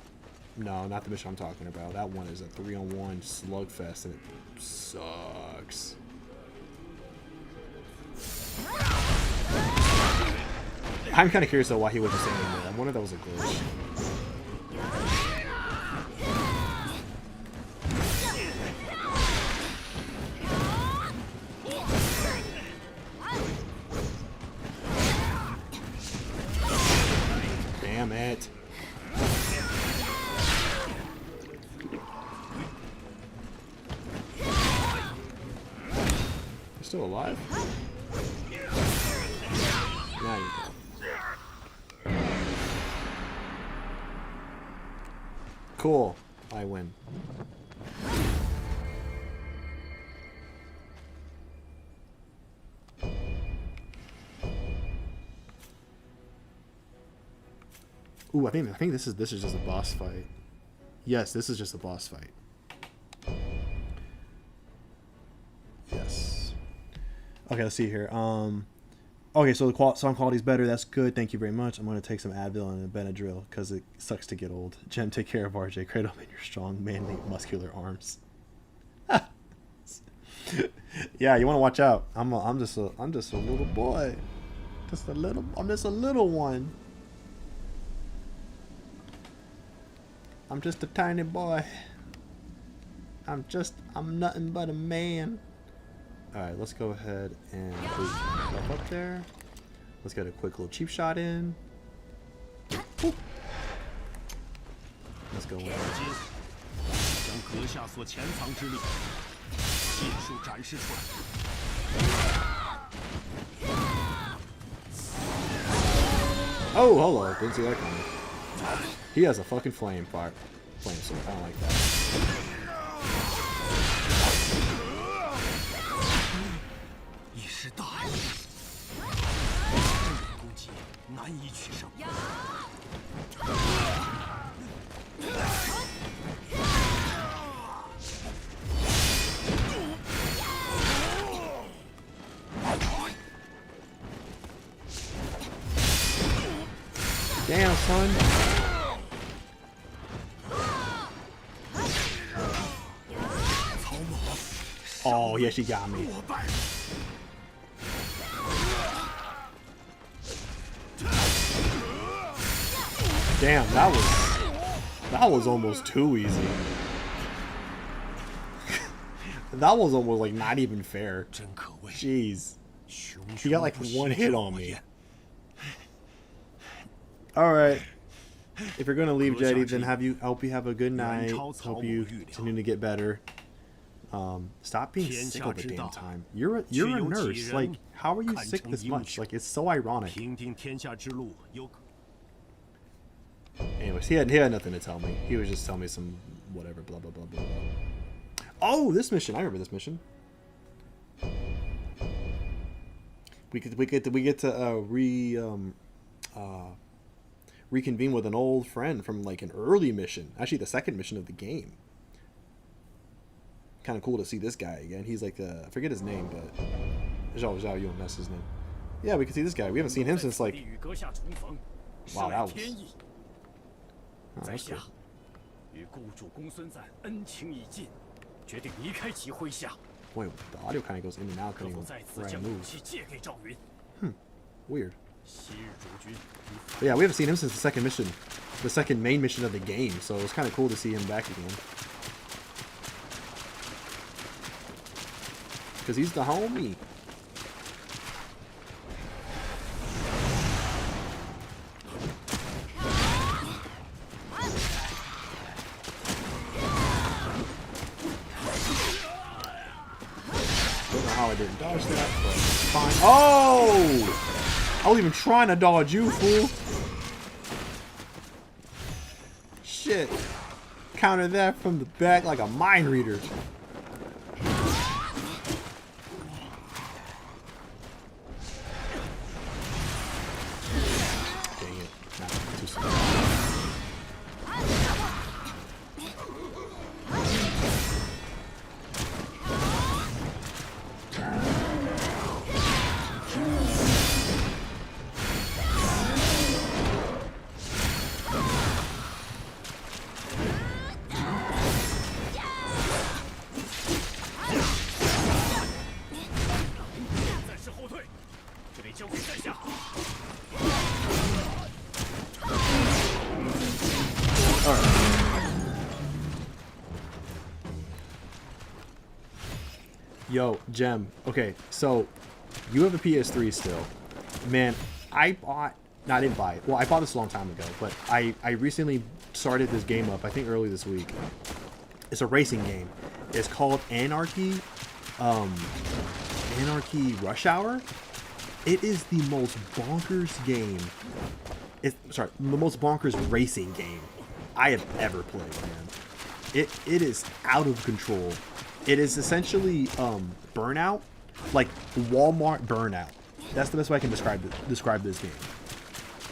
no, not the mission I'm talking about. That one is a 3-on-1 slugfest and it sucks. I'm kind of curious though why he wasn't saying more. I wonder if that was a glitch. Damn it. You're still alive? Now you go. Cool. I win. Ooh, I think this is just a boss fight. Yes, this is just a boss fight. Yes. Okay, let's see here. Okay, so the sound quality is better. That's good. Thank you very much. I'm going to take some Advil and a Benadryl because it sucks to get old. Jem, take care of RJ. Cradle him in your strong, manly, muscular arms. Yeah, you want to watch out. I'm just a little boy. I'm just a little one. I'm just a tiny boy. I'm nothing but a man. Alright, let's go ahead and put stuff up there. Let's get a quick little cheap shot in. Woo. Let's go in. Oh, hello. Didn't see that coming. He has a fucking flame sword. I don't like that. Damn, son. Oh, yeah, she got me. Damn, that was... That was almost too easy. That was almost like not even fair. Jeez. He got like one hit on me. Alright. If you're gonna leave, Jetty, then hope you have a good night. Hope you continue to get better. Stop being sick all the damn time. You're a nurse. Like, how are you sick this much? Like, it's so ironic. Anyways, he had nothing to tell me. He was just telling me some whatever, blah blah blah blah blah. Oh, this mission! I remember this mission. We get to reconvene with an old friend from like an early mission. Actually, the second mission of the game. Kind of cool to see this guy again. He's like I forget his name, but Zhao Yun, that's his name. Yeah, we can see this guy. We haven't seen him since like. Wow, that was. Oh, that's cool. Wait, the audio kind of goes in and out. Can't even move. Weird. But yeah, we haven't seen him since the second mission, the second main mission of the game. So it's kind of cool to see him back again. Because he's the homie. Don't know how I didn't dodge that, but fine. Oh! I wasn't even trying to dodge you, fool. Shit. Counter that from the back like a mind reader. Yo, Gem. Okay, so you have a PS3 still. Man, I didn't buy it. Well, I bought this a long time ago, but I recently started this game up, I think early this week. It's a racing game. It's called Anarchy Rush Hour. It is the most bonkers game. The most bonkers racing game I have ever played, man. It is out of control. It is essentially Burnout, like Walmart Burnout. That's the best way I can describe this game.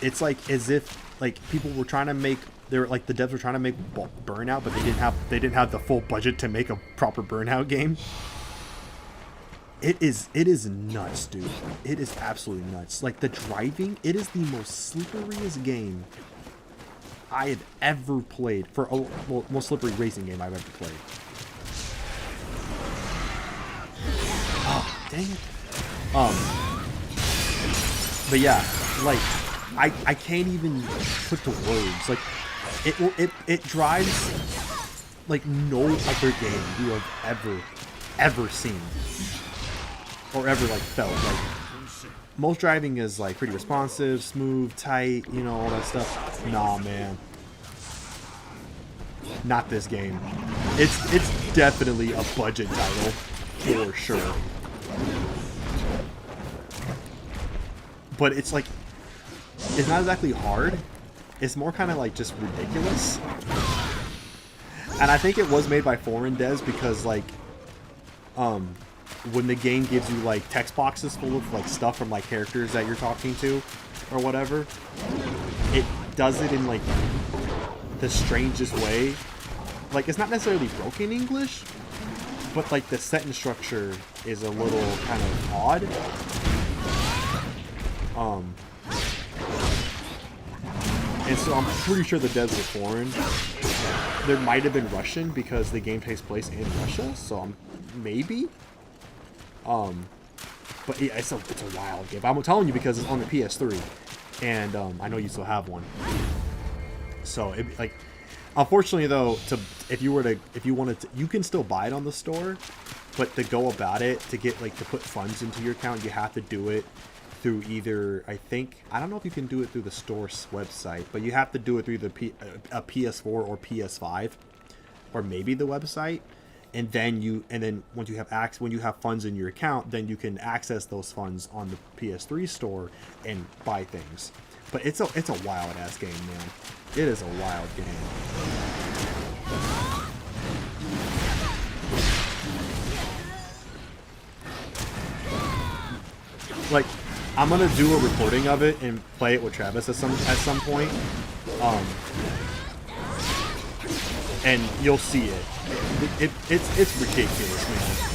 It's like as if like people were trying to make the devs were trying to make Burnout, but they didn't have the full budget to make a proper Burnout game. It is nuts, dude. It is absolutely nuts. Like the driving, it is the most slipperiest game I have ever played most slippery racing game I've ever played. Oh, dang it. But yeah, like I can't even put the words. Like it drives like no other game you have ever seen or ever like felt. Like most driving is like pretty responsive, smooth, tight, you know, all that stuff. Nah, man. Not this game. It's definitely a budget title for sure. But it's like, it's not exactly hard. It's more kind of like just ridiculous. And I think it was made by foreign devs because like, when the game gives you like text boxes full of like stuff from like characters that you're talking to or whatever, it does it in like the strangest way. Like it's not necessarily broken English, but like the sentence structure is a little kind of odd. And so I'm pretty sure the devs were foreign. There might have been Russian because the game takes place in Russia, so maybe. But yeah, it's a wild game. I'm telling you because it's on the PS3, and I know you still have one. So Unfortunately, though, if you wanted to, you can still buy it on the store, but to go about it, to get to put funds into your account, you have to do it through either, I don't know if you can do it through the store's website, but you have to do it through a PS4 or PS5, or maybe the website, and then once you have when you have funds in your account, then you can access those funds on the PS3 store and buy things. But it's a wild ass game, man. It is a wild game. Like, I'm gonna do a recording of it and play it with Travis at some point, and you'll see it. It's ridiculous, man.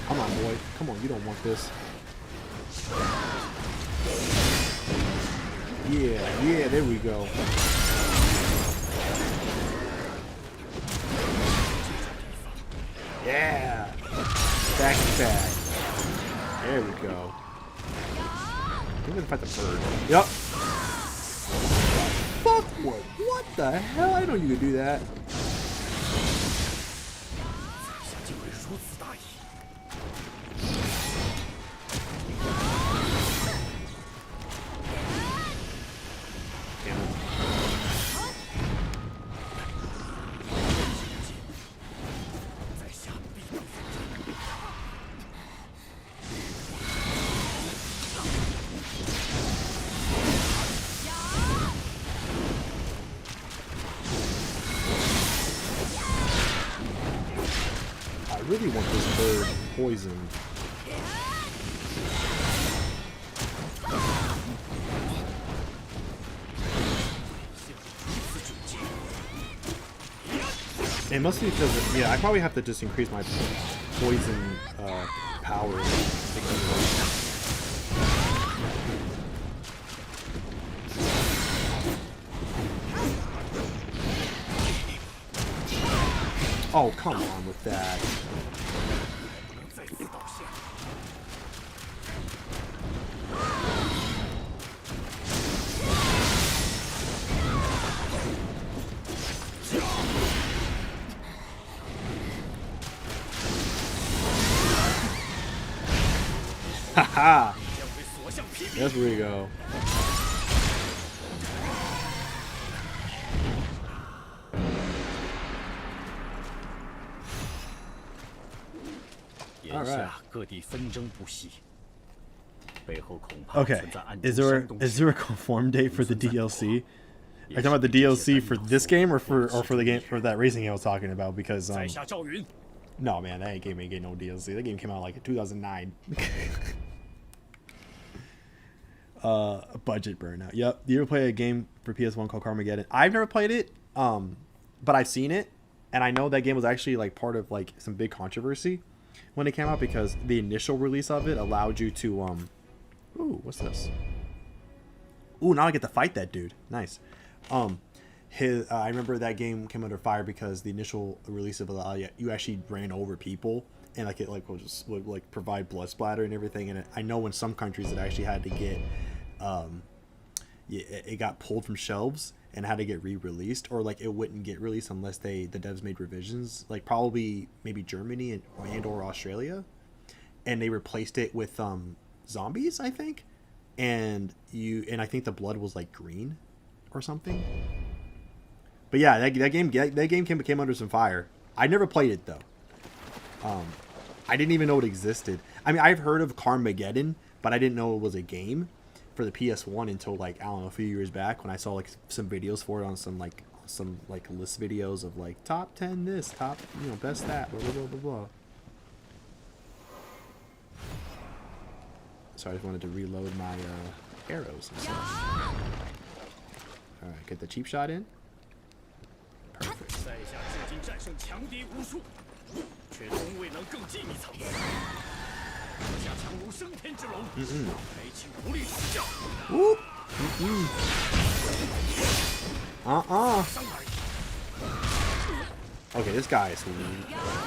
Come on, boy. Come on, you don't want this. Yeah, there we go. Yeah! Back attack. There we go. I'm gonna fight the bird. Yup. Fuck what? What the hell? I know you could do that. I really want this bird poisoned. It must be because, yeah, I probably have to just increase my poison power. Oh, come on with that. Haha! That's where we go. Alright. Okay. Is there a confirm date for the DLC? Are you talking about the DLC for this game or for the game for that racing game I was talking about? Because no, man, that game ain't getting no DLC. That game came out like in 2009. Budget burnout. Yep. Do you ever play a game for PS1 called Carmageddon? I've never played it, but I've seen it, and I know that game was actually like part of like some big controversy when it came out because the initial release of it allowed you to ooh, what's this? Ooh, now I get to fight that dude. Nice. I remember that game came under fire because the initial release of it, you actually ran over people, and like it would like provide blood splatter and everything. And I know in some countries it actually had to get it got pulled from shelves and had to get re-released, or like it wouldn't get released unless the devs made revisions, like probably maybe Germany and or Australia, and they replaced it with zombies, I think, and I think the blood was like green or something. But yeah, that game came under some fire. I never played it though. I didn't even know it existed. I mean, I've heard of Carmageddon, but I didn't know it was a game for the PS1 until like, I don't know, a few years back when I saw like some videos for it on some list videos of like top 10 this, top, best that, blah blah blah blah blah. So I just wanted to reload my arrows and stuff. All right, get the cheap shot in. Perfect. Whoop. Okay, this guy is weak.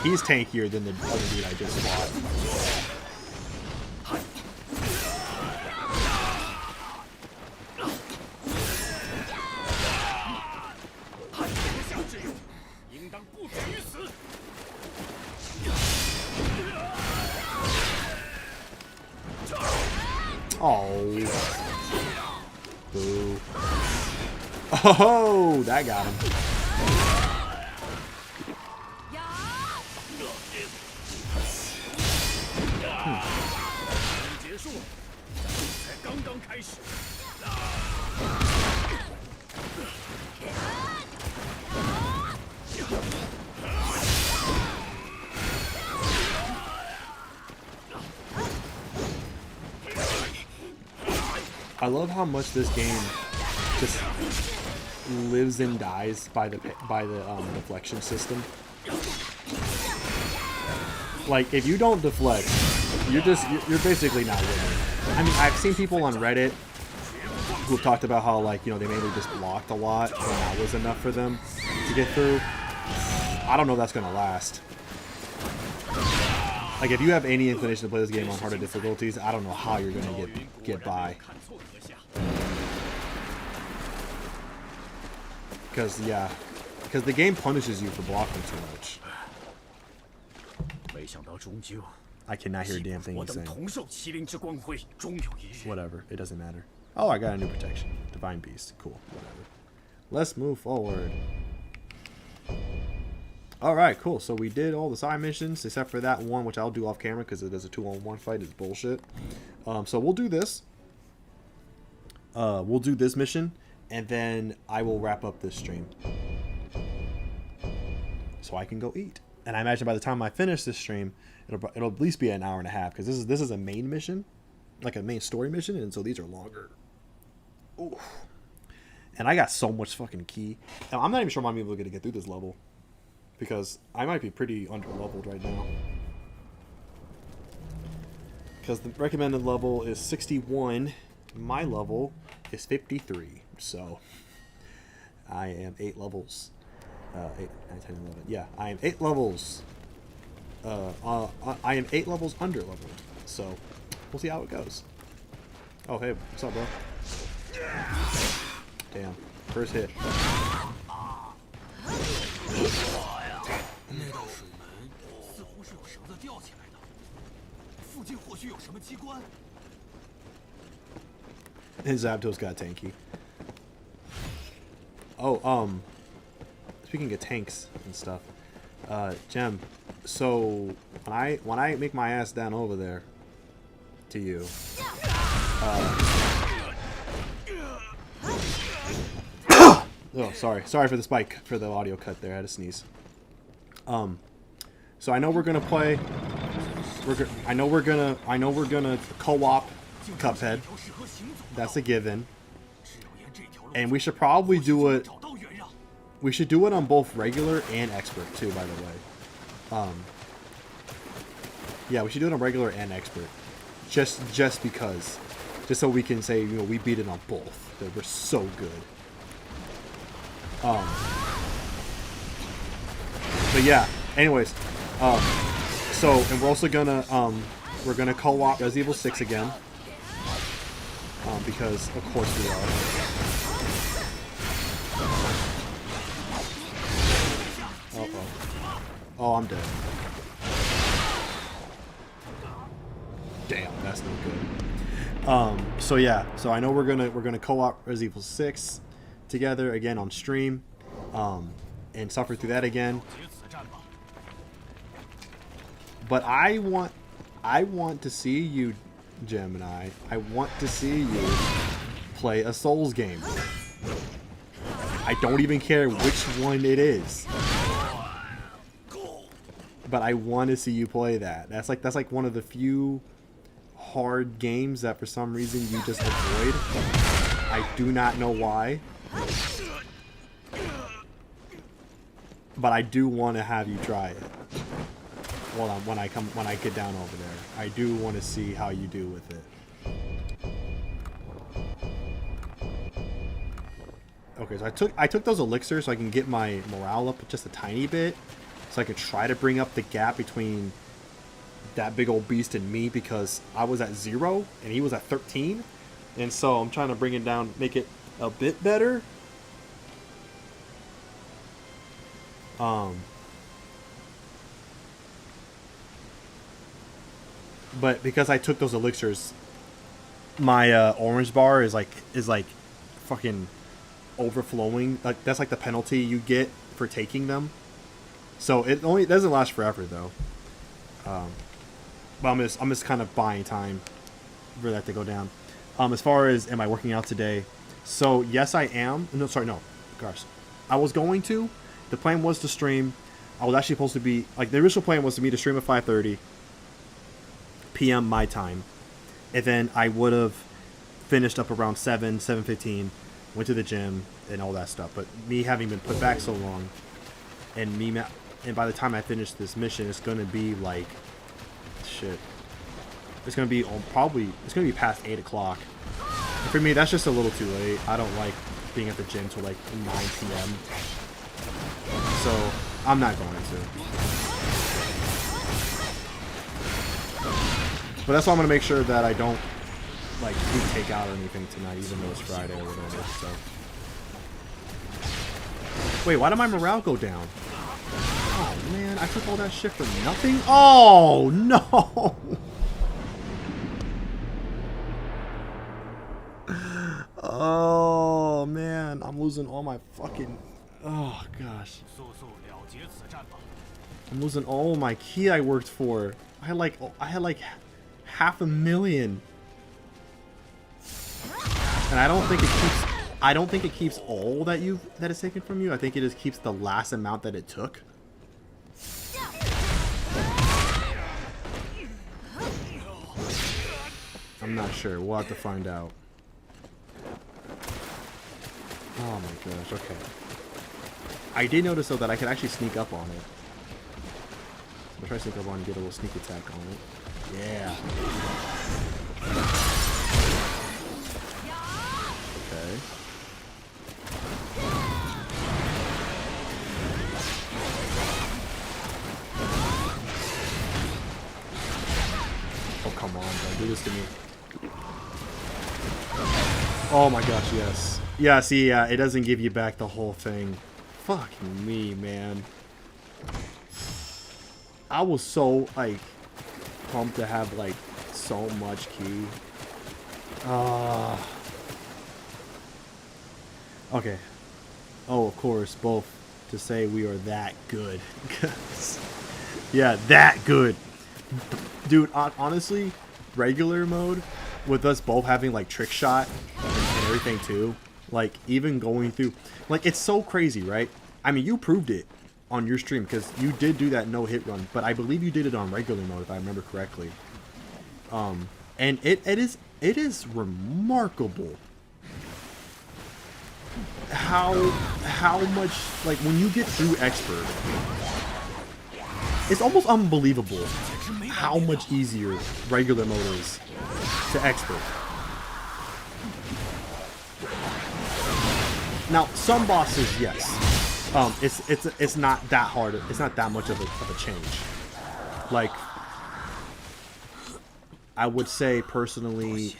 He's tankier than the other dude I just fought. Oh. Boo. Oh, that got him. I love how much this game just lives and dies by the deflection system. Like, if you don't deflect, you're basically not winning. I mean, I've seen people on Reddit who have talked about how, like, you know, they mainly just blocked a lot and that was enough for them to get through. I don't know if that's gonna last. Like, if you have any inclination to play this game on harder difficulties, I don't know how you're gonna get by. Because the game punishes you for blocking too much. I cannot hear a damn thing he's saying. Whatever, it doesn't matter. Oh, I got a new protection. Divine Beast. Cool, whatever. Let's move forward. Alright, cool. So we did all the side missions, except for that one, which I'll do off camera because it is a 2-on-1 fight. It's bullshit. So we'll do this. We'll do this mission, and then I will wrap up this stream. So I can go eat. And I imagine by the time I finish this stream, it'll at least be an hour and a half, because this is a main mission, like a main story mission, and so these are longer. Ooh. And I got so much fucking key. Now, I'm not even sure I'm able to get through this level, because I might be pretty under-leveled right now. Because the recommended level is 61. My level is 53. So I am 8 levels. 8, 9, 10, 11. Yeah, I am 8 levels. I am 8 levels under-leveled. So we'll see how it goes. Oh, hey, what's up, bro? Damn, first hit. His Zapdos got tanky. Oh, speaking of tanks and stuff, Gem, so when I make my ass down over there to you, oh, sorry for the spike, for the audio cut there. I had to sneeze. So I know we're gonna play. I know we're gonna co-op Cuphead. That's a given. And we should probably do it. We should do it on both regular and expert too, by the way. Yeah, we should do it on regular and expert. Just because. Just so we can say, you know, we beat it on both. That we're so good. But yeah, anyways, so, and we're also gonna co-op Resident Evil 6 again, because of course we are. Oh, I'm dead. Damn, that's no good. So yeah, so I know we're gonna co-op Resident Evil 6 together again on stream, and suffer through that again. But I want to see you, Gemini. I want to see you play a Souls game. I don't even care which one it is. But I want to see you play that. That's like one of the few hard games that for some reason you just avoid. I do not know why. But I do want to have you try it. Hold on, when I get down over there, I do want to see how you do with it. Okay, so I took those elixirs so I can get my morale up just a tiny bit, so I could try to bring up the gap between that big old beast and me, because I was at 0 and he was at 13, and so I'm trying to bring it down, make it a bit better. But because I took those elixirs, my orange bar is like fucking overflowing. Like that's like the penalty you get for taking them. So it doesn't last forever though. But I'm just kind of buying time for that to go down. As far as am I working out today? So yes, I am. No, sorry, no. Gosh, I was going to. The plan was to stream. I was actually supposed to be like the original plan was for me to stream at 5:30 p.m. my time, and then I would have finished up around 7:15, went to the gym and all that stuff. But me having been put back so long, and by the time I finish this mission, it's gonna be like shit. It's gonna be it's gonna be past 8 o'clock. For me, that's just a little too late. I don't like being at the gym till like 9 p.m. So I'm not going to. But that's why I'm gonna make sure that I don't like do takeout or anything tonight, even though it's Friday or whatever. So wait, why did my morale go down? Oh man, I took all that shit for nothing. Oh no. Oh man, I'm losing all my fucking. Oh gosh. I'm losing all my key I worked for. I had like $500,000. And I don't think it keeps all that is taken from you. I think it just keeps the last amount that it took. I'm not sure. We'll have to find out. Oh my gosh, okay. I did notice though that I could actually sneak up on it. I'll try to sneak up on and get a little sneak attack on it. Yeah. Okay. Oh come on, bro. Do this to me. Oh my gosh, yes. Yeah, see, it doesn't give you back the whole thing. Fucking me, man. I was so, like, pumped to have, like, so much key. Okay. Oh, of course, both to say we are that good. Yeah, that good. Dude, honestly, regular mode, with us both having, like, trick shot and everything, too. Like, even going through... Like, it's so crazy, right? I mean, you proved it on your stream, because you did do that no-hit run. But I believe you did it on regular mode, if I remember correctly. And it is remarkable how much... Like, when you get through Expert, it's almost unbelievable how much easier regular mode is to Expert. Now, some bosses, yes, it's not that hard. It's not that much of a change. Like, I would say personally,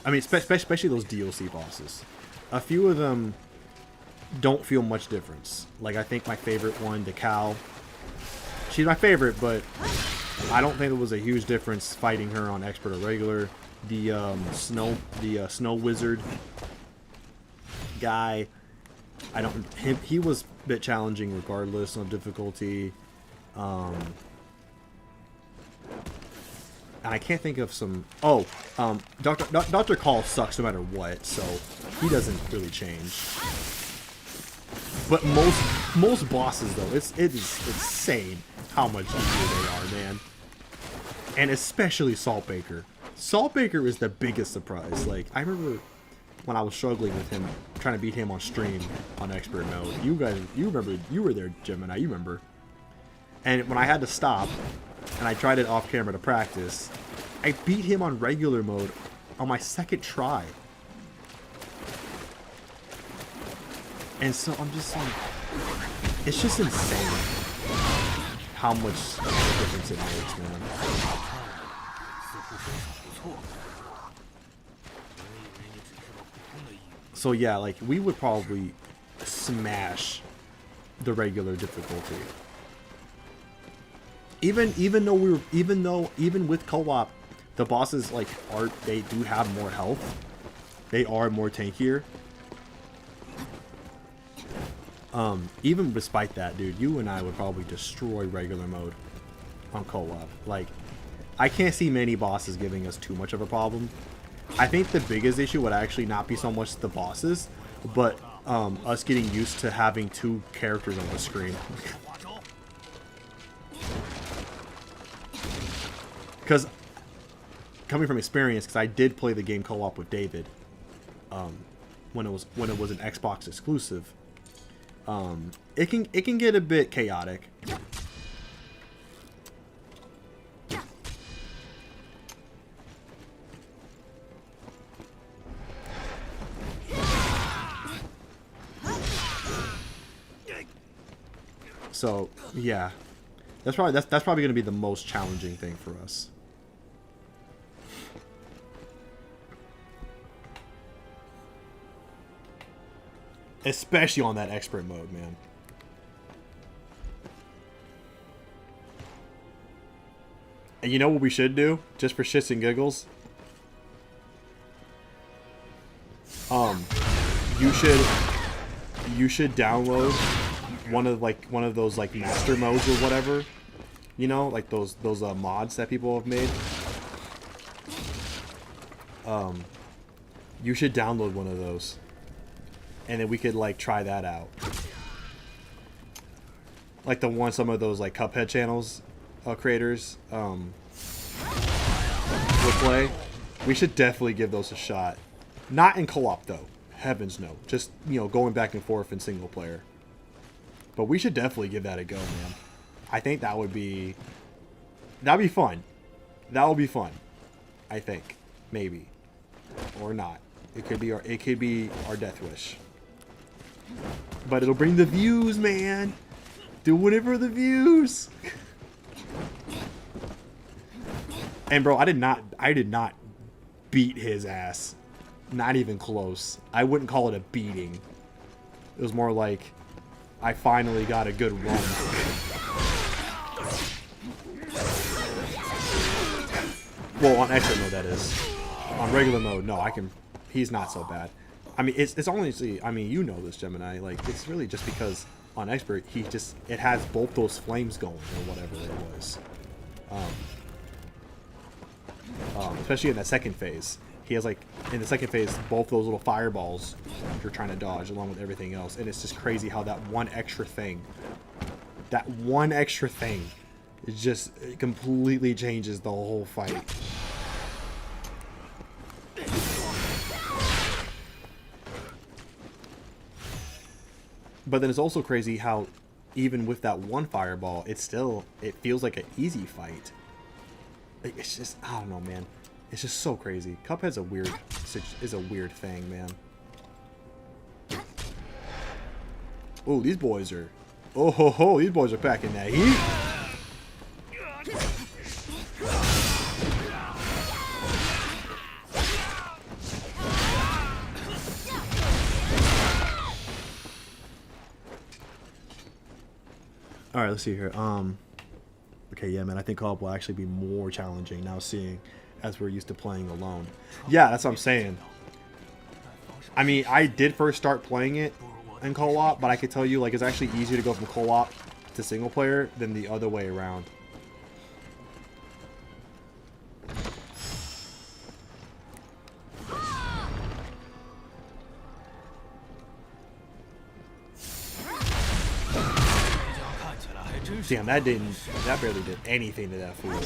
I mean, especially those DLC bosses. A few of them don't feel much difference. Like, I think my favorite one, the cow, she's my favorite, but I don't think there was a huge difference fighting her on Expert or regular. The snow wizard guy, he was a bit challenging regardless of difficulty. And I can't think of some. Oh, Dr. Call sucks no matter what, so he doesn't really change. But most bosses though, it's insane how much easier they are, man. And especially Saltbaker. Saltbaker is the biggest surprise. Like, I remember when I was struggling with him, trying to beat him on stream on expert mode. You guys, you remember, you were there, Gemini, you remember. And when I had to stop, and I tried it off camera to practice, I beat him on regular mode on my second try. And so I'm just like, it's just insane how much difference it makes, man. So yeah, like we would probably smash the regular difficulty. Even with co-op, the bosses like they do have more health. They are more tankier. Even despite that, dude, you and I would probably destroy regular mode on co-op. Like, I can't see many bosses giving us too much of a problem. I think the biggest issue would actually not be so much the bosses, but us getting used to having two characters on the screen. Because, coming from experience, because I did play the game co-op with David when it was an Xbox exclusive. It can get a bit chaotic. So yeah, that's probably going to be the most challenging thing for us. Especially on that expert mode, man. And you know what we should do? Just for shits and giggles? You should download one of those like master modes or whatever. You know, like those mods that people have made. You should download one of those. And then we could like try that out. Like some of those like Cuphead channels creators would play. We should definitely give those a shot. Not in co-op though. Heavens no. Just, you know, going back and forth in single player. But we should definitely give that a go, man. I think that'd be fun. That would be fun. I think. Maybe. Or not. It could be our death wish. But it'll bring the views, man. Do whatever the views. And bro, I did not beat his ass. Not even close. I wouldn't call it a beating. It was more like I finally got a good run. Well, on extra mode that is. On regular mode, no, he's not so bad. I mean, it's honestly, I mean, you know this, Gemini. Like, it's really just because on expert, it has both those flames going or whatever it was. Especially in that second phase. He has, like, in the second phase, both those little fireballs you're trying to dodge along with everything else. And it's just crazy how that one extra thing, it completely changes the whole fight. But then it's also crazy how even with that one fireball, it feels like an easy fight. Like, it's just, I don't know, man. It's just so crazy. Cuphead's a weird thing, man. Oh, these boys are, these boys are packing that heat. All right, let's see here. Okay, yeah, man. I think co-op will actually be more challenging now, seeing as we're used to playing alone. Yeah, that's what I'm saying. I mean, I did first start playing it in co-op, but I could tell you, like, it's actually easier to go from co-op to single player than the other way around. Damn, that barely did anything to that fool.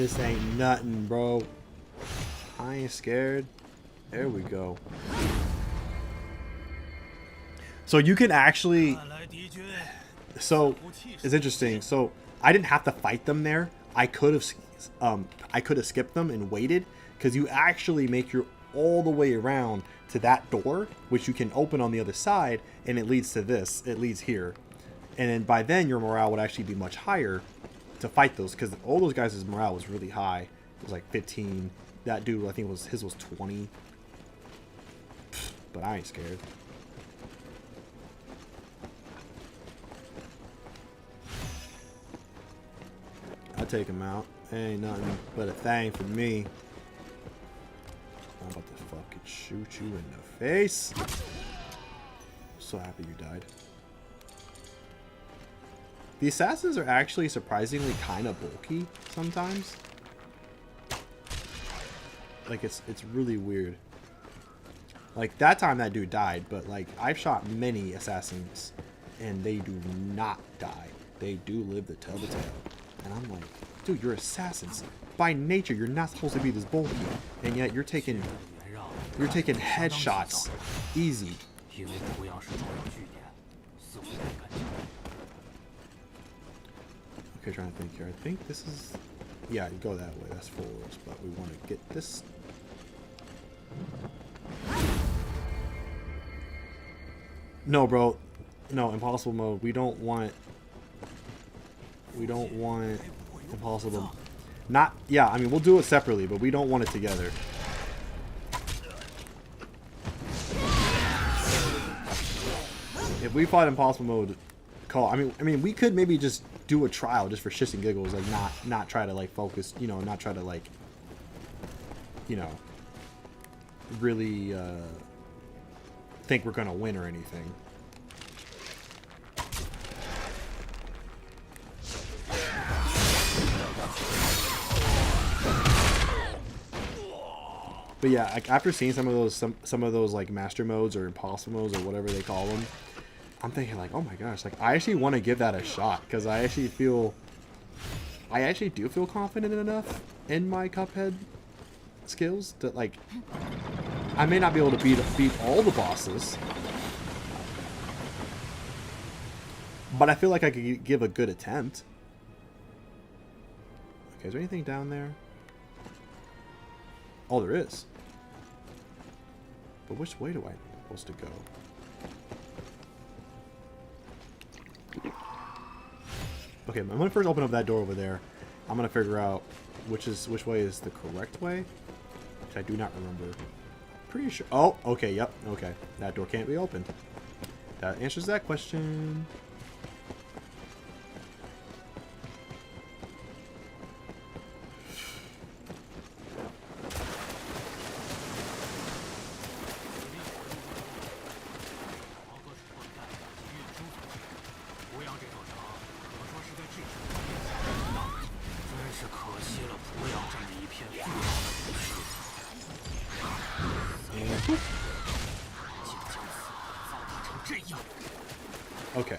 This ain't nothing, bro. I ain't scared. There we go. So you can actually... So, it's interesting. So, I didn't have to fight them there. I could have skipped them and waited. Because you actually make your all the way around to that door, which you can open on the other side, and it leads to this. It leads here. And then by then, your morale would actually be much higher to fight those. Because all those guys' morale was really high. It was like 15. That dude, I think his was 20. But I ain't scared. I'll take him out. Ain't nothing but a thing for me. I'm about to fucking shoot you in the face. So happy you died. The assassins are actually surprisingly kind of bulky sometimes. Like it's really weird. Like that time that dude died, but like I've shot many assassins and they do not die. They do live to tell the tale. And I'm like, dude, you're assassins. By nature, you're not supposed to be this bulky, and yet you're taking headshots easy. Okay, trying to think here. I think this is, yeah, you go that way. That's forwards, but we want to get this. No, bro. No, impossible mode. We don't want impossible. Not, yeah, I mean, we'll do it separately, but we don't want it together. If we fought impossible mode, I mean, we could maybe just do a trial just for shits and giggles, like not try to like focus, you know, not try to like, you know, really think we're gonna win or anything. But yeah, like after seeing some of those like master modes or impossible modes or whatever they call them, I'm thinking like, oh my gosh, like I actually want to give that a shot because I actually do feel confident enough in my Cuphead skills that like I may not be able to beat all the bosses, but I feel like I could give a good attempt. Okay, is there anything down there? Oh, there is. But which way do I supposed to go? Okay, I'm gonna first open up that door over there. I'm gonna figure out which way is the correct way, which I do not remember. Pretty sure. Oh, okay, yep, okay. That door can't be opened. That answers that question. Okay.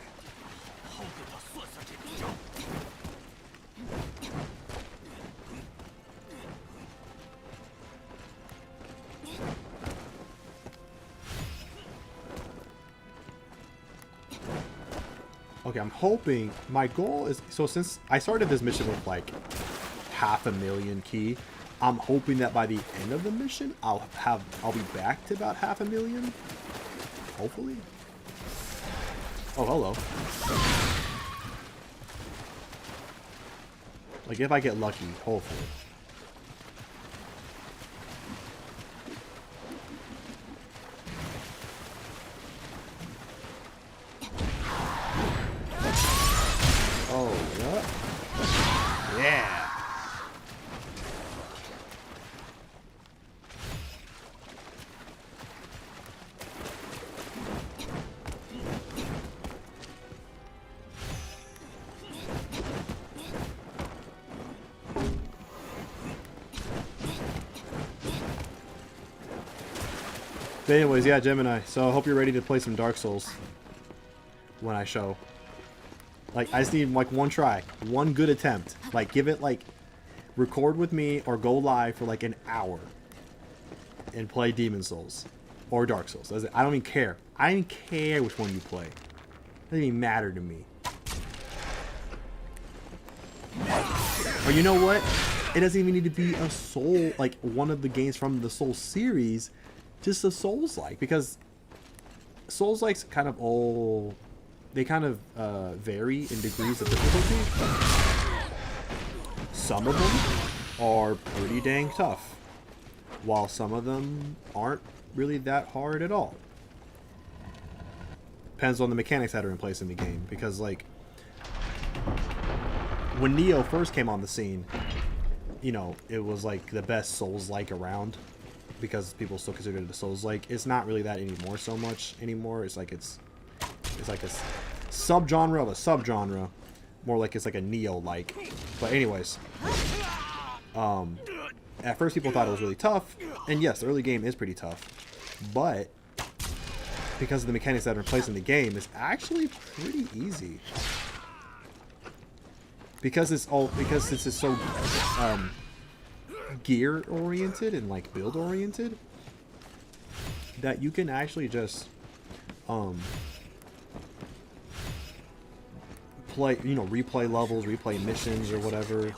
Okay, I'm hoping my goal is, so since I started this mission with like 500,000 key, I'm hoping that by the end of the mission I'll be back to about 500,000. Hopefully. Oh, hello. Like if I get lucky, hopefully. Oh, what? Yeah. But anyways, yeah, Gemini. So I hope you're ready to play some Dark Souls when I show. Like, I just need like one try, one good attempt. Like, give it like, record with me or go live for like an hour and play Demon Souls or Dark Souls. I don't even care. I don't even care which one you play. It doesn't even matter to me. Or you know what? It doesn't even need to be a Soul, like one of the games from the Soul series, just a Souls-like, because Souls-likes kind of all, they kind of vary in degrees of difficulty. Some of them are pretty dang tough, while some of them aren't really that hard at all. Depends on the mechanics that are in place in the game, because like when Neo first came on the scene, you know, it was like the best Souls-like around, because people still consider it a Souls-like. It's not really that anymore so much anymore. It's like it's like a subgenre of a subgenre, more like it's like a Neo-like. But anyways, at first people thought it was really tough, and yes, the early game is pretty tough, but because of the mechanics that are in place in the game, it's actually pretty easy. Because it's so gear oriented and like build oriented, that you can actually just play, you know, replay levels, replay missions or whatever,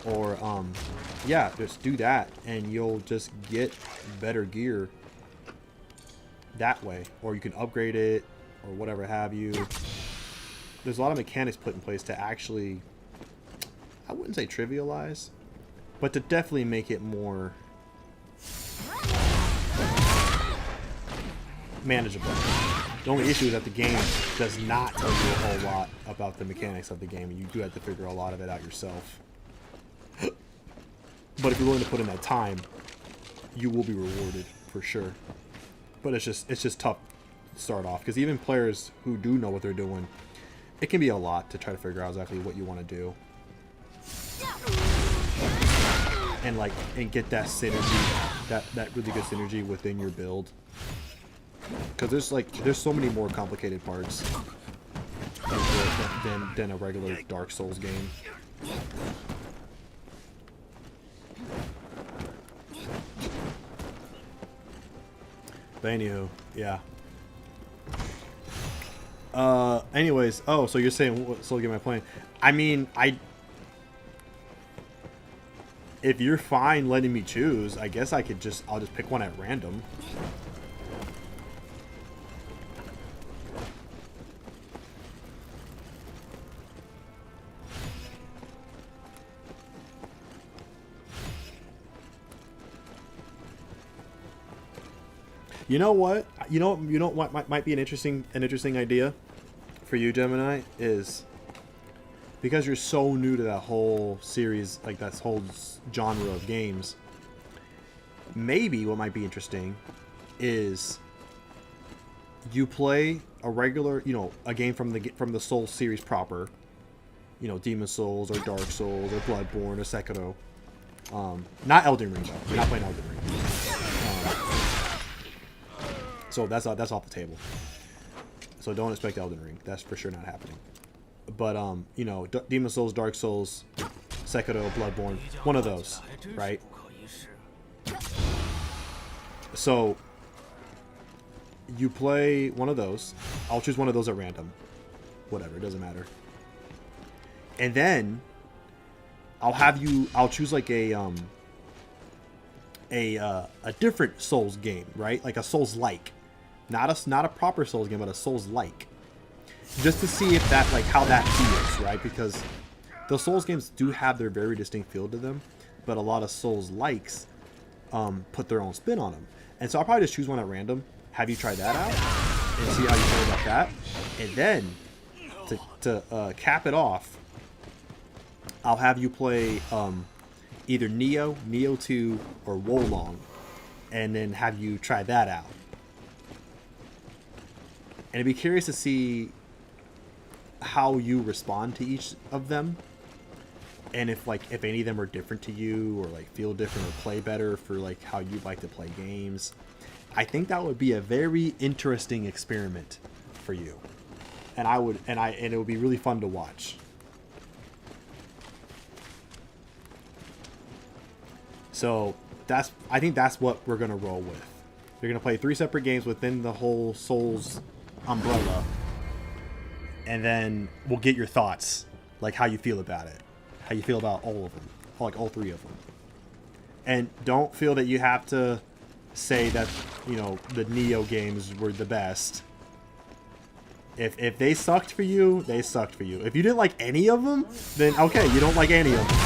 or yeah, just do that and you'll just get better gear that way, or you can upgrade it or whatever have you. There's a lot of mechanics put in place to actually, I wouldn't say trivialize, but to definitely make it more manageable. The only issue is that the game does not tell you a whole lot about the mechanics of the game, and you do have to figure a lot of it out yourself. But if you're willing to put in that time, you will be rewarded for sure. But it's just tough to start off, because even players who do know what they're doing, it can be a lot to try to figure out exactly what you want to do. And get that synergy, that really good synergy within your build. Because there's so many more complicated parts than a regular Dark Souls game. But anywho, yeah. Anyways, oh, so you're saying what Soul game am I playing? I mean, if you're fine letting me choose, I guess I'll just pick one at random. You know what? You know what might be an interesting idea for you, Gemini, is because you're so new to that whole series, like that whole genre of games. Maybe what might be interesting is you play a regular, you know, a game from the Soul series proper, you know, Demon Souls or Dark Souls or Bloodborne or Sekiro. Not Elden Ring though. You're not playing Elden Ring. So that's off the table. So don't expect Elden Ring. That's for sure not happening. But you know, Demon Souls, Dark Souls, Sekiro, Bloodborne, one of those, right? So you play one of those. I'll choose one of those at random. Whatever, it doesn't matter. And then I'll choose like a different Souls game, right? Like a Souls-like. Not a proper Souls game, but a Souls-like. Just to see if that, like, how that feels, right? Because the Souls games do have their very distinct feel to them, but a lot of Souls-likes put their own spin on them. And so I'll probably just choose one at random, have you try that out, and see how you feel about that. And then, to cap it off, I'll have you play either Neo 2, or Wolong, and then have you try that out. And I'd be curious to see how you respond to each of them, and if any of them are different to you, or like feel different or play better for like how you like to play games. I think that would be a very interesting experiment for you, and it would be really fun to watch. So I think that's what we're gonna roll with. You're gonna play 3 separate games within the whole Souls umbrella, and then we'll get your thoughts, like how you feel about it, how you feel about all of them, like all 3 of them. And don't feel that you have to say that, you know, the Neo games were the best. If they sucked for you, they sucked for you. If you didn't like any of them, then okay, you don't like any of them.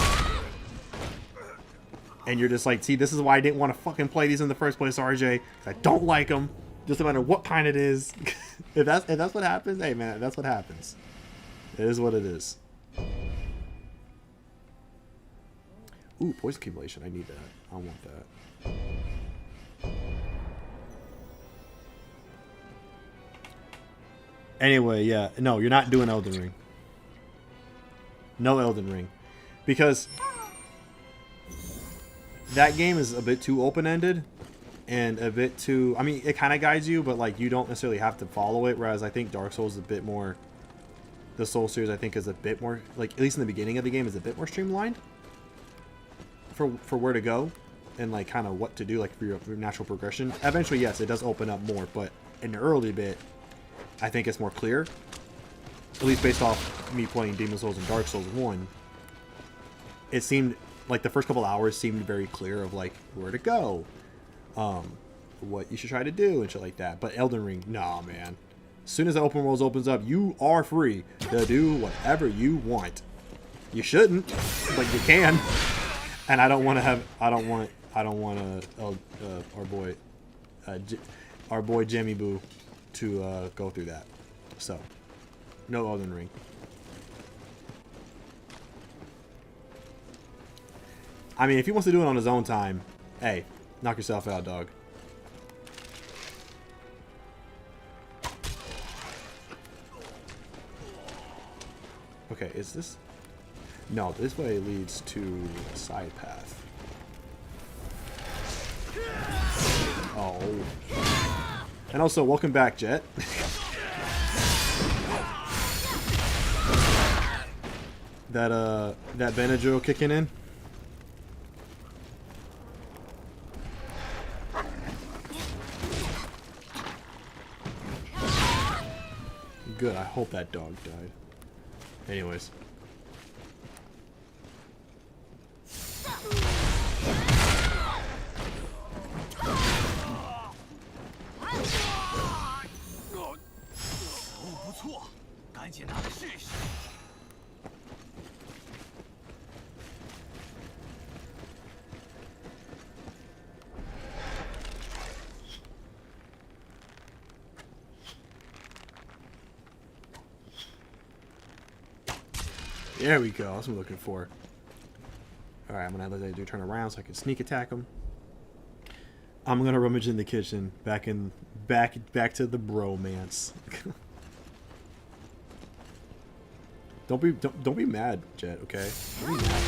And you're just like, see, this is why I didn't want to fucking play these in the first place, RJ. I don't like them. Just no matter what kind it is. if that's what happens, hey man, that's what happens. It is what it is. Ooh, poison accumulation. I need that. I want that. Anyway, yeah. No, you're not doing Elden Ring. No Elden Ring. Because that game is a bit too open-ended and a bit too... I mean, it kind of guides you, but like you don't necessarily have to follow it, whereas I think Dark Souls is a bit more... The Souls series, I think, is a bit more... Like, at least in the beginning of the game, is a bit more streamlined for where to go and like kind of what to do, like for your natural progression. Eventually, yes, it does open up more, but in the early bit, I think it's more clear. At least based off me playing Demon Souls and Dark Souls 1. It seemed like the first couple hours seemed very clear of like where to go, what you should try to do and shit like that. But Elden Ring, nah, man. As soon as the open world opens up, you are free to do whatever you want. You shouldn't, but you can. And I don't want to have. I don't want our boy Jimmy Boo to go through that. So, no Elden Ring. I mean, if he wants to do it on his own time, hey, knock yourself out, dog. Okay, is this... No, this way leads to a side path. Oh. And also, welcome back, Jet. that Benadryl kicking in. Good, I hope that dog died. Anyways. There we go. That's what I'm looking for. Alright, I'm gonna let that dude turn around so I can sneak attack him. I'm gonna rummage in the kitchen. Back to the bromance. Don't be mad, Jet, okay? Don't be mad.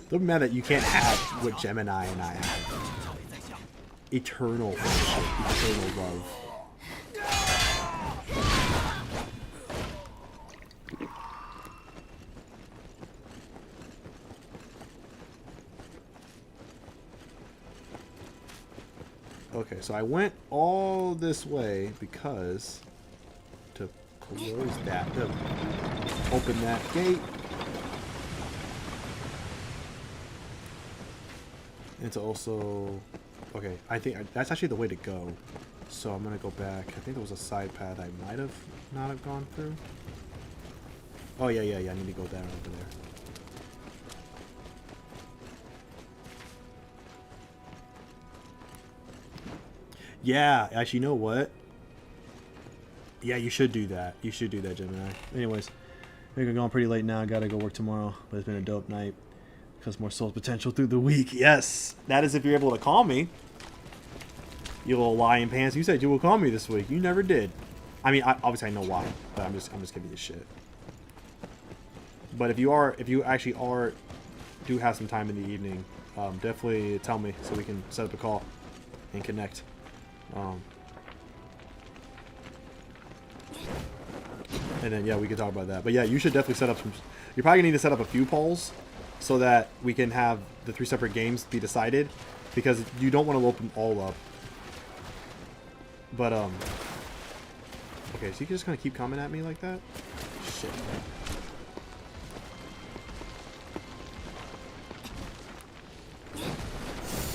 Don't be mad that you can't have what Gemini and I have. Eternal friendship, eternal love. Okay, so I went all this way because to close that, to open that gate. And to also, okay, I think that's actually the way to go. So I'm gonna go back. I think there was a side path I might have not have gone through. Oh yeah, I need to go down over there. Yeah, actually, you know what? Yeah, you should do that. You should do that, Gemini. Anyways, I think I'm going pretty late now. I gotta go work tomorrow. But it's been a dope night. Because more Souls potential through the week. Yes! That is if you're able to call me. You little lying pants. You said you will call me this week. You never did. I mean, obviously I know why. But I'm just giving you shit. But if you actually do have some time in the evening, definitely tell me so we can set up a call and connect. And then, yeah, we can talk about that. But yeah, you should definitely set up some... You're probably going to need to set up a few polls so that we can have the 3 separate games be decided. Because you don't want to load them all up. But, okay, so you can just kind of keep coming at me like that? Shit.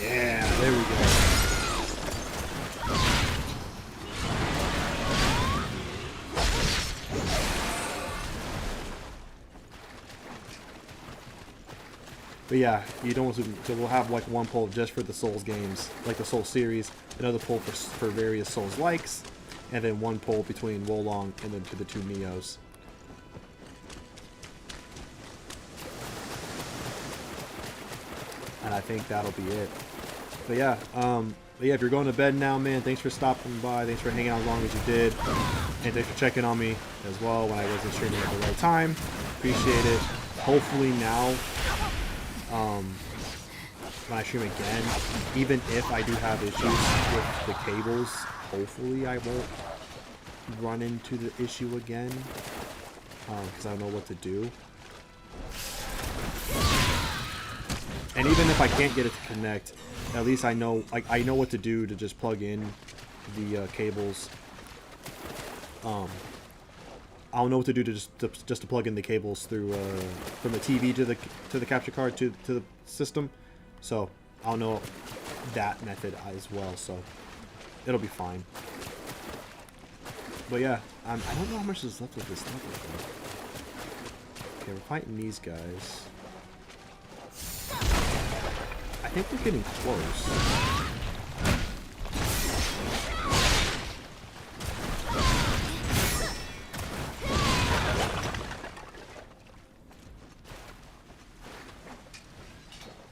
Yeah, there we go. But yeah, you don't want to, so we'll have like one poll just for the Souls games, like the Souls series, another poll for various Souls likes, and then one poll between Wolong and then to the 2 Neos. And I think that'll be it. But yeah, if you're going to bed now, man, thanks for stopping by. Thanks for hanging out as long as you did. And thanks for checking on me as well when I wasn't streaming at the right time. Appreciate it. Hopefully now, when I stream again, even if I do have issues with the cables, hopefully I won't run into the issue again. Because I know what to do. And even if I can't get it to connect, at least I know, like, I know what to do to just plug in the cables. I'll know what to do to just to plug in the cables through from the TV to the capture card to the system. So I'll know that method as well. So it'll be fine. But yeah, I don't know how much is left of this level. Okay, we're fighting these guys. I think we're getting close.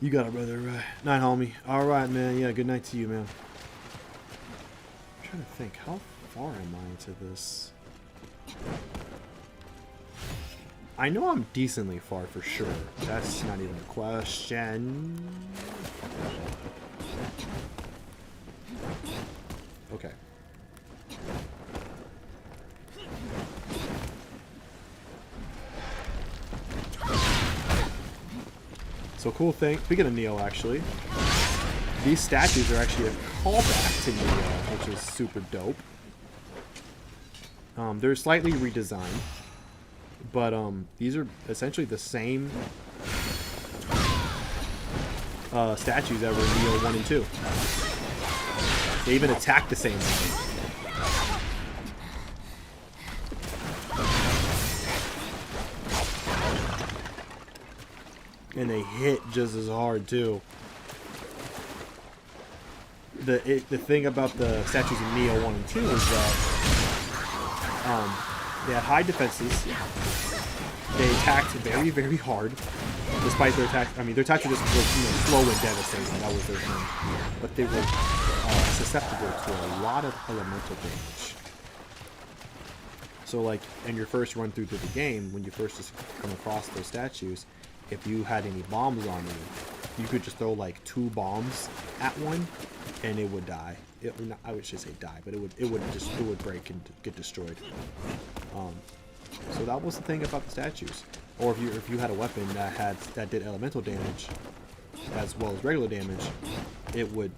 You got it, brother. Night, homie. All right, man. Yeah, good night to you, man. I'm trying to think. How far am I into this? I know I'm decently far for sure. That's not even a question. Okay. So cool thing, speaking of Neo actually, these statues are actually a callback to Neo, which is super dope. They're slightly redesigned. But these are essentially the same statues that were in Neo 1 and 2. They even attack the same way. And they hit just as hard too. The thing about the statues in Neo 1 and 2 is that they had high defenses. They attacked very, very hard, despite their attack. I mean, their attacks were just slow and devastating. That was their thing. But they were susceptible to a lot of elemental damage. So, like, in your first run through the game, when you first just come across those statues, if you had any bombs on you could just throw like 2 bombs at one, and it would die. I would just say die, but it would break and get destroyed. So that was the thing about the statues. Or if you had a weapon that did elemental damage as well as regular damage, it would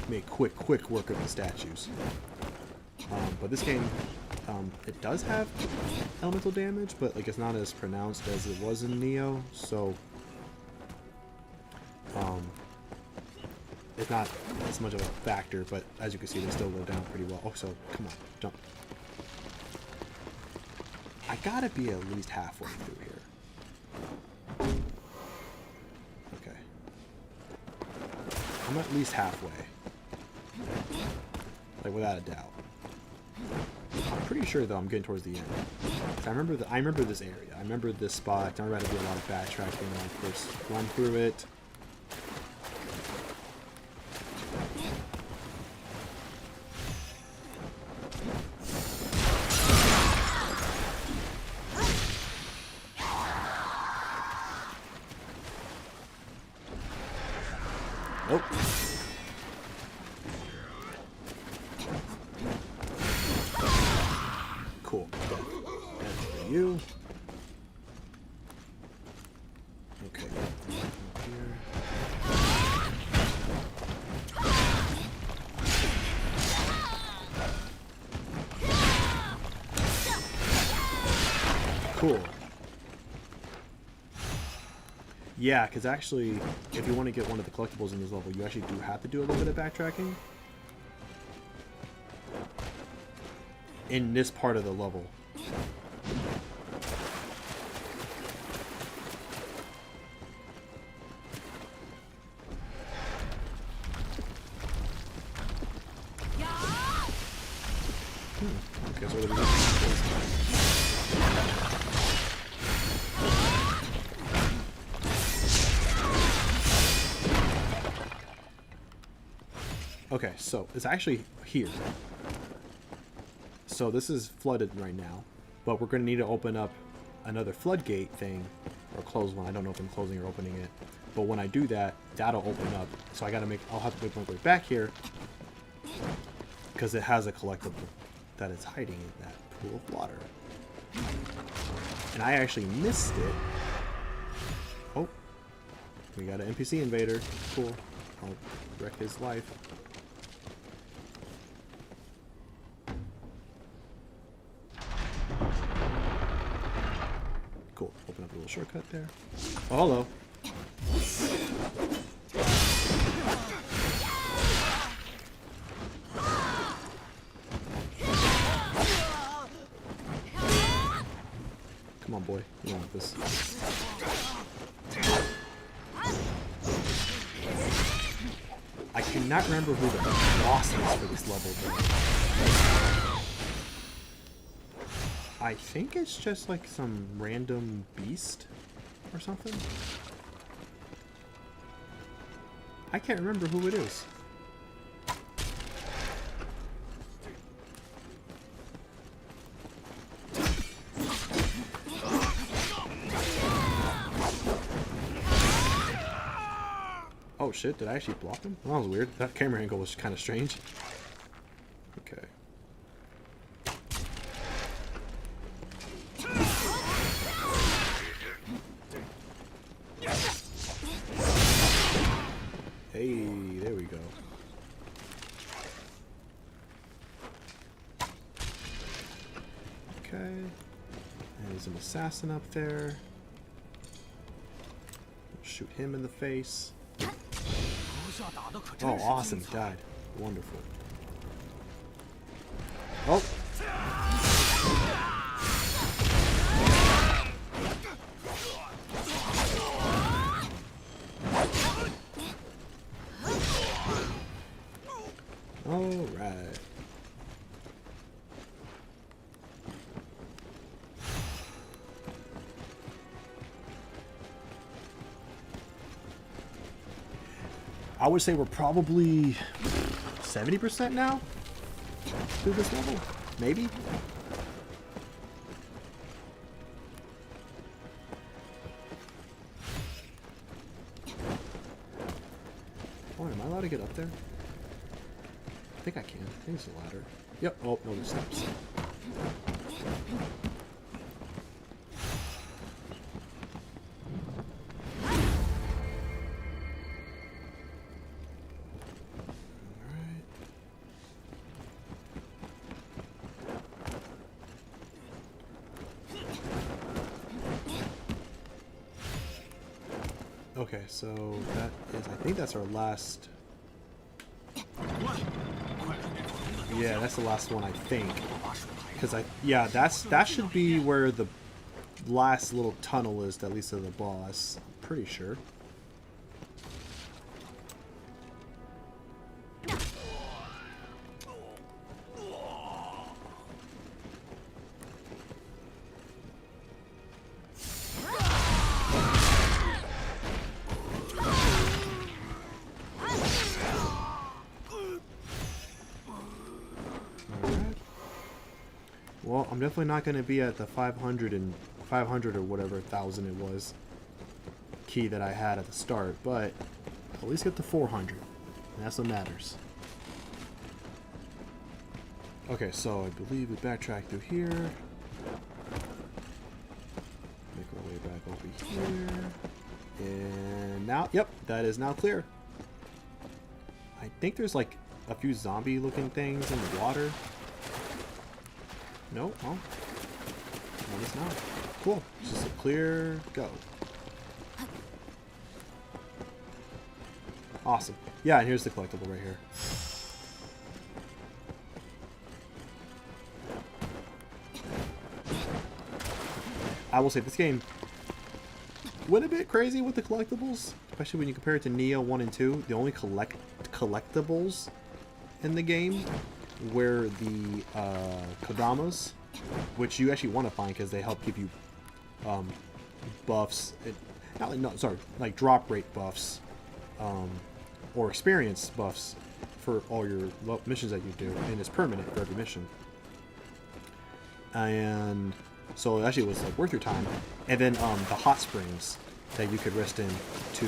make quick work of the statues. But this game, it does have elemental damage, but like it's not as pronounced as it was in Neo, so it's not as much of a factor. But as you can see, they still go down pretty well. Oh, so come on, jump! I gotta be at least halfway through here. Okay, I'm at least halfway, like without a doubt. I'm pretty sure though I'm getting towards the end. I remember this area. I remember this spot. I remember I had to do a lot of backtracking when I first run through it. Nope. cool. Yeah, because actually, if you want to get one of the collectibles in this level, you actually do have to do a little bit of backtracking. In this part of the level. Okay, so what are we Okay, so it's actually here. So this is flooded right now, but we're going to need to open up another floodgate thing, or close one. I don't know if I'm closing or opening it, but when I do that, that'll open up. So I'll have to make my way back here because it has a collectible that is hiding in that pool of water. And I actually missed it. Oh, we got an NPC invader. Cool. I'll wreck his life. Cool. Open up a little shortcut there. Oh, hello. Come on, boy. You want this. I cannot remember who the boss is for this level, though. I think it's just like some random beast or something. I can't remember who it is. Oh shit, did I actually block him? Well, that was weird. That camera angle was kind of strange. Okay. Hey, there we go. Okay. And there's an assassin up there. Shoot him in the face. Oh, awesome. Died. Wonderful. Oh! Alright. I would say we're probably 70% now through this level. Maybe? Oh, am I allowed to get up there? I think I can. I think it's a ladder. Yep. Oh, no, there's steps. Okay, so that is, I think that's our last. Yeah, that's the last one, I think. Because that should be where the last little tunnel is, at least of the boss. I'm pretty sure. Well, I'm definitely not going to be at the 500 or whatever thousand it was key that I had at the start, but at least get to 400. And that's what matters. Okay, so I believe we backtrack through here. Make our way back over here. And now, yep, that is now clear. I think there's like a few zombie looking things in the water. No? Oh. No, it's not. Cool. Just a clear go. Awesome. Yeah, and here's the collectible right here. I will say this game went a bit crazy with the collectibles, especially when you compare it to Neo 1 and 2. The only collectibles in the game were the Kodamas, which you actually want to find because they help give you buffs. Like drop rate buffs, or experience buffs for all your missions that you do, and it's permanent for every mission. And so actually it was like worth your time. And then the hot springs that you could rest in to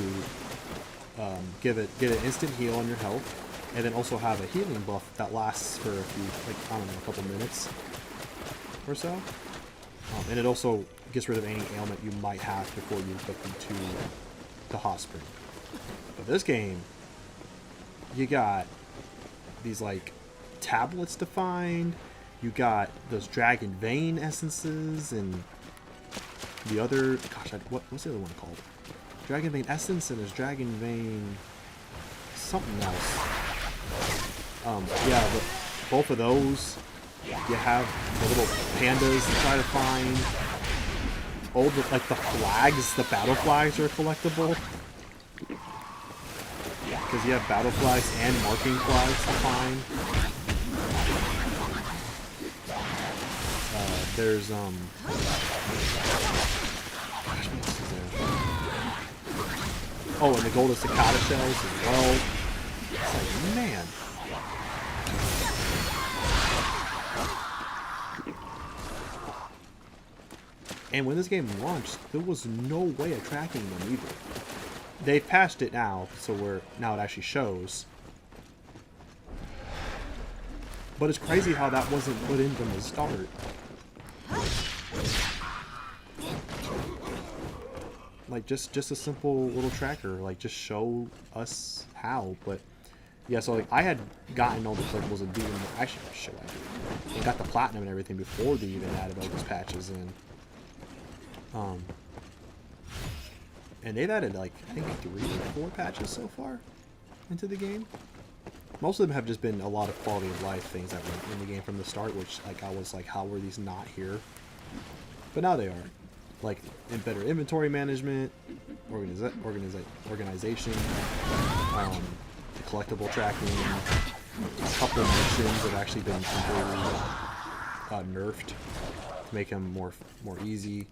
get an instant heal on your health, and then also have a healing buff that lasts for a few, like, I don't know, a couple minutes or so. And it also gets rid of any ailment you might have before you get into the hot spring. But this game, you got these like tablets to find. You got those dragon vein essences and the other, gosh, what's the other one called? Dragon vein essence, and there's dragon vein something else. Yeah, but both of those, you have the little pandas to try to find. Oh, like the flags, the battle flags are collectible. Because you have battle flags and marking flags to find. There's, gosh, what else is there? Oh, and the golden cicada shells as well. It's like, man. And when this game launched, there was no way of tracking them either. They've patched it now, so now it actually shows. But it's crazy how that wasn't put in from the start. Like just a simple little tracker, like just show us how. But yeah, so like I had gotten all the collectibles and beaten, actually show I did. And got the platinum and everything before they even added all those patches in. And they've added like I think 3 or 4 patches so far into the game. Most of them have just been a lot of quality of life things that were in the game from the start, which like I was like, how were these not here? But now they are. Like in better inventory management, organization, collectible tracking, a couple of missions have actually been completely nerfed to make them more easy.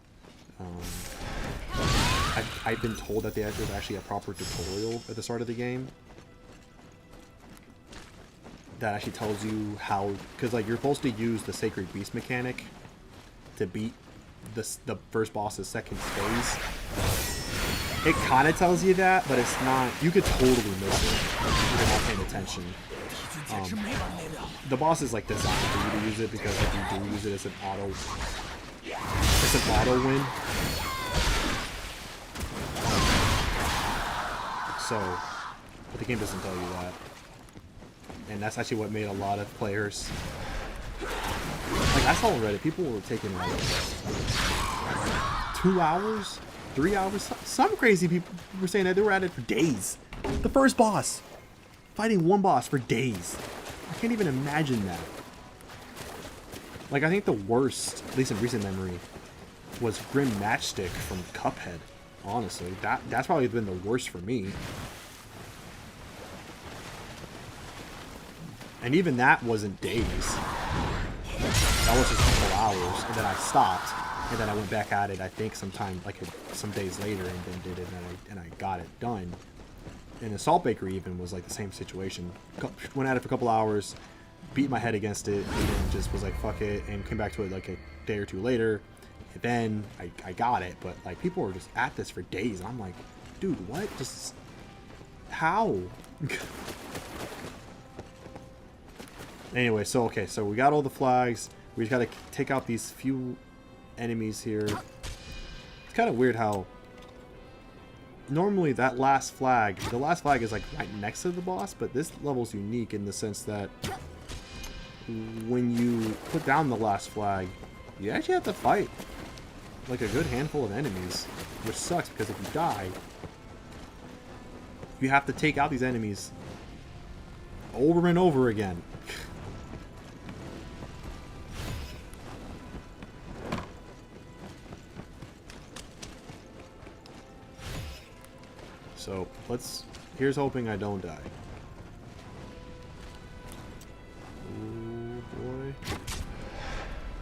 I've been told that there's actually a proper tutorial at the start of the game that actually tells you how, because like you're supposed to use the sacred beast mechanic to beat the first boss's second phase. It kind of tells you that, but it's not. You could totally miss it if you're not paying attention. The boss is like designed for you to use it because if you do use it, it's an auto win. So, but the game doesn't tell you that. And that's actually what made a lot of players, like I saw on Reddit, people were taking like 2 hours, 3 hours, some crazy people were saying that they were at it for days. The first boss, fighting one boss for days. I can't even imagine that. Like I think the worst, at least in recent memory, was Grim Matchstick from Cuphead. Honestly, that's probably been the worst for me. And even that wasn't days. That was just a couple hours, and then I stopped, and then I went back at it. I think sometime like some days later, and then did it, and I got it done. And Assault Bakery even was like the same situation. Went at it for a couple hours, beat my head against it, and then just was like fuck it, and came back to it like a day or two later. And then I got it, but like people were just at this for days. And I'm like, dude, what? Just how? Anyway, so okay, so we got all the flags. We just gotta take out these few enemies here. It's kind of weird how normally that last flag, the last flag is like right next to the boss, but this level's unique in the sense that when you put down the last flag, you actually have to fight like a good handful of enemies, which sucks because if you die, you have to take out these enemies over and over again. So here's hoping I don't die. Oh boy.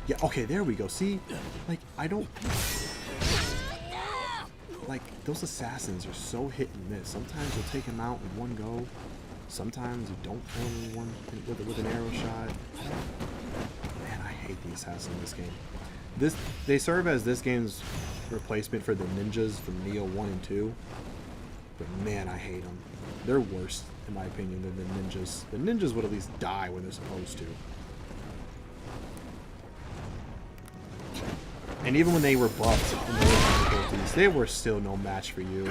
Yeah, okay, there we go. See? Like, I don't... Like, those assassins are so hit and miss. Sometimes you'll take them out in one go. Sometimes you don't kill anyone with an arrow shot. Man, I hate the assassins in this game. They serve as this game's replacement for the ninjas from Neo 1 and 2. But man, I hate them. They're worse, in my opinion, than the ninjas. The ninjas would at least die when they're supposed to. And even when they were buffed in the difficulties, they were still no match for you.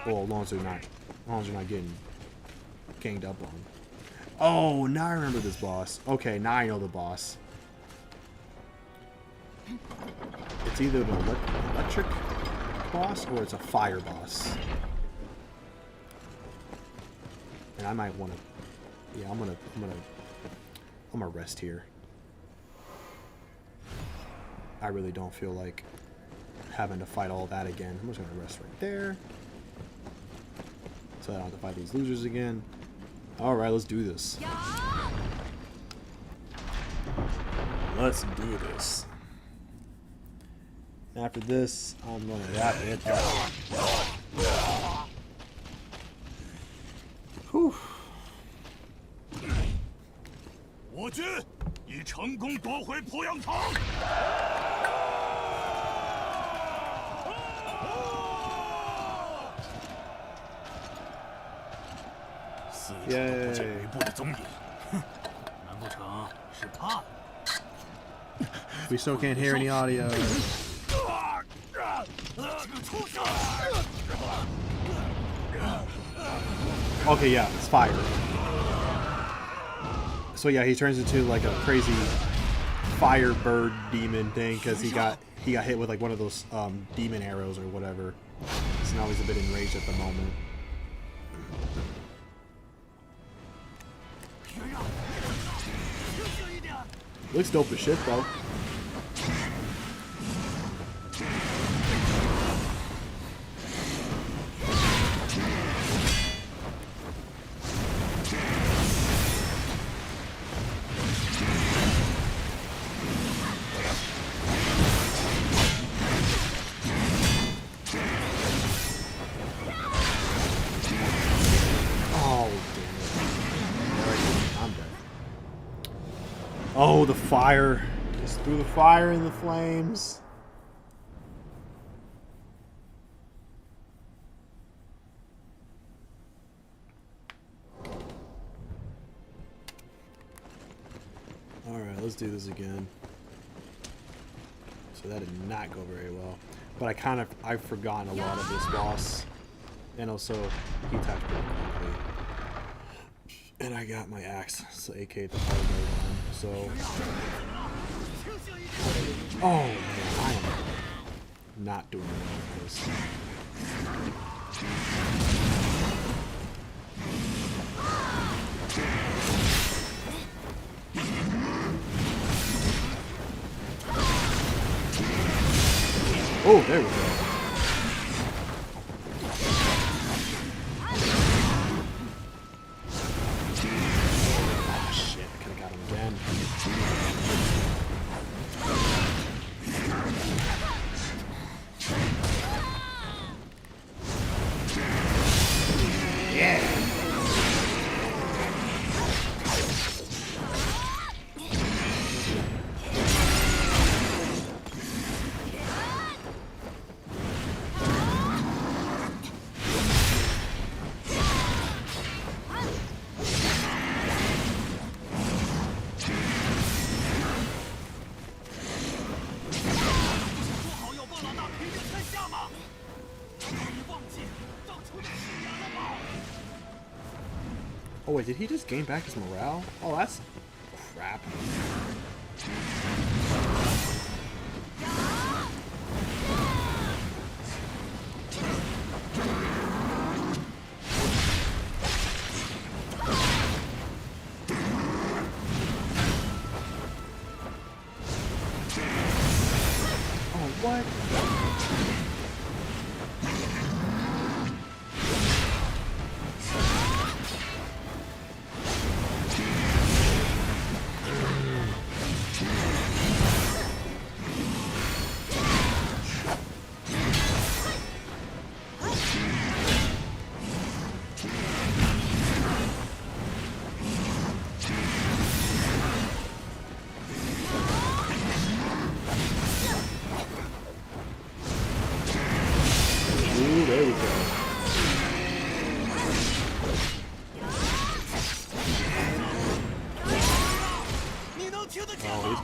Well, as long as you're not getting ganged up on. Oh, now I remember this boss. Okay, now I know the boss. It's either the electric boss or it's a fire boss. And I might want to... Yeah, I'm gonna rest here. I really don't feel like having to fight all that again. I'm just gonna rest right there, so I don't have to fight these losers again. All right, let's do this. Let's do this. After this, I'm gonna wrap it up. Whew. 我军已成功夺回濮阳城。四处不见吕布的踪影，哼，难不成是怕了？ We still can't hear any audio. Okay, yeah, it's fire. So yeah, he turns into like a crazy fire bird demon thing because he got hit with like one of those demon arrows or whatever. So now he's a bit enraged at the moment. Looks dope as shit though. Oh, the fire. Just threw the fire in the flames. Alright, let's do this again. So that did not go very well. But I've forgotten a lot of this boss. And also, he attacked pretty quickly. And I got my axe, so AK the hard mode on. So, oh man, I am not doing well with this. Oh, there we go. Oh wait, did he just gain back his morale? Oh, that's crap. He's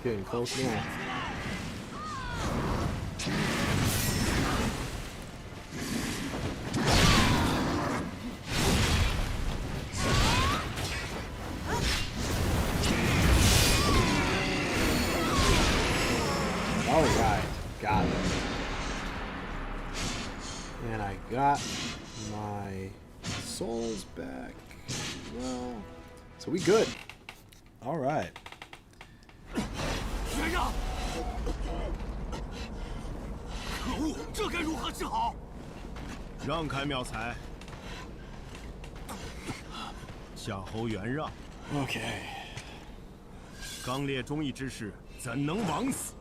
getting close now. Alright, got it. And I got my souls back. Well, so we good. Alright. 学长，可恶，这该如何是好？让开妙才，夏侯元让。Okay. 刚烈忠义之士，怎能枉死？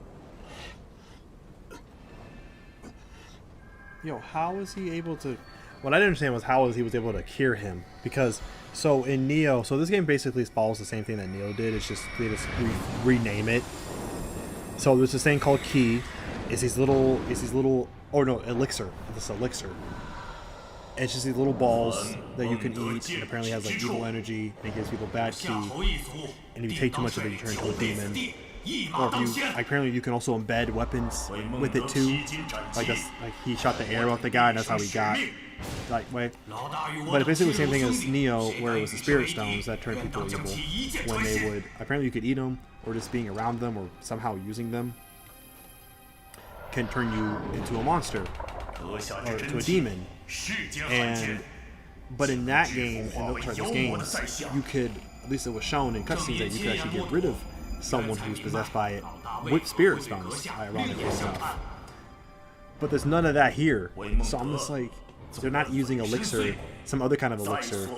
Yo, how was he able to... What I didn't understand was how he was able to cure him. Because, so in Neo... So this game basically follows the same thing that Neo did. It's just, they just rename it. So there's this thing called Ki. It's these little... Or no, Elixir. This Elixir. It's just these little balls that you can eat. And apparently has like evil energy. And it gives people bad Ki. And if you take too much of it, you turn into a demon. Or if you, apparently you can also embed weapons with it too. Like he shot the arrow at the guy and that's how he got that way. But it's basically the same thing as Neo, where it was the spirit stones that turned people evil. When they would, apparently you could eat them, or just being around them, or somehow using them can turn you into a monster or into a demon. But in that game, in those games, you could, at least it was shown in cutscenes, that you could actually get rid of someone who's possessed by it with spirit stones, ironically enough. But there's none of that here. So I'm just like, they're not using elixir, some other kind of elixir,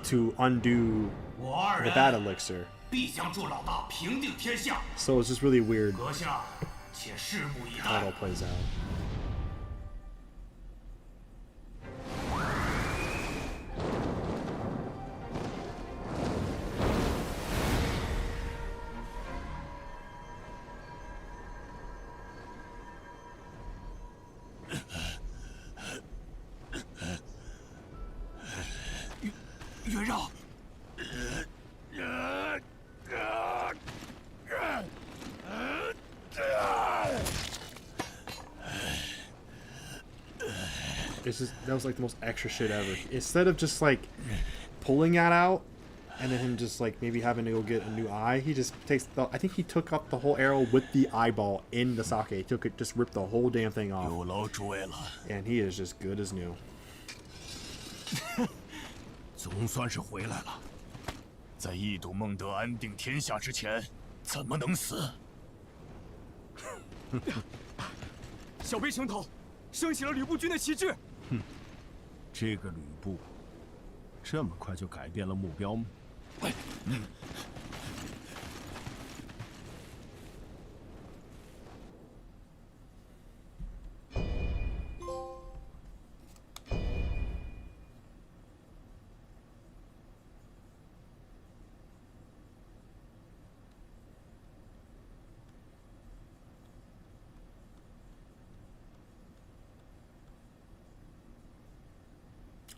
to undo the bad elixir. So it's just really weird how it all plays out. That was like the most extra shit ever. Instead of just like pulling that out and then him just like maybe having to go get a new eye, he just takes the, I think he took up the whole arrow with the eyeball in the sake. He took it, just ripped the whole damn thing off. And he is just good as new. 总算是回来了，在一睹孟德安定天下之前，怎么能死？小辈城头升起了吕布军的旗帜。哼，这个吕布，这么快就改变了目标吗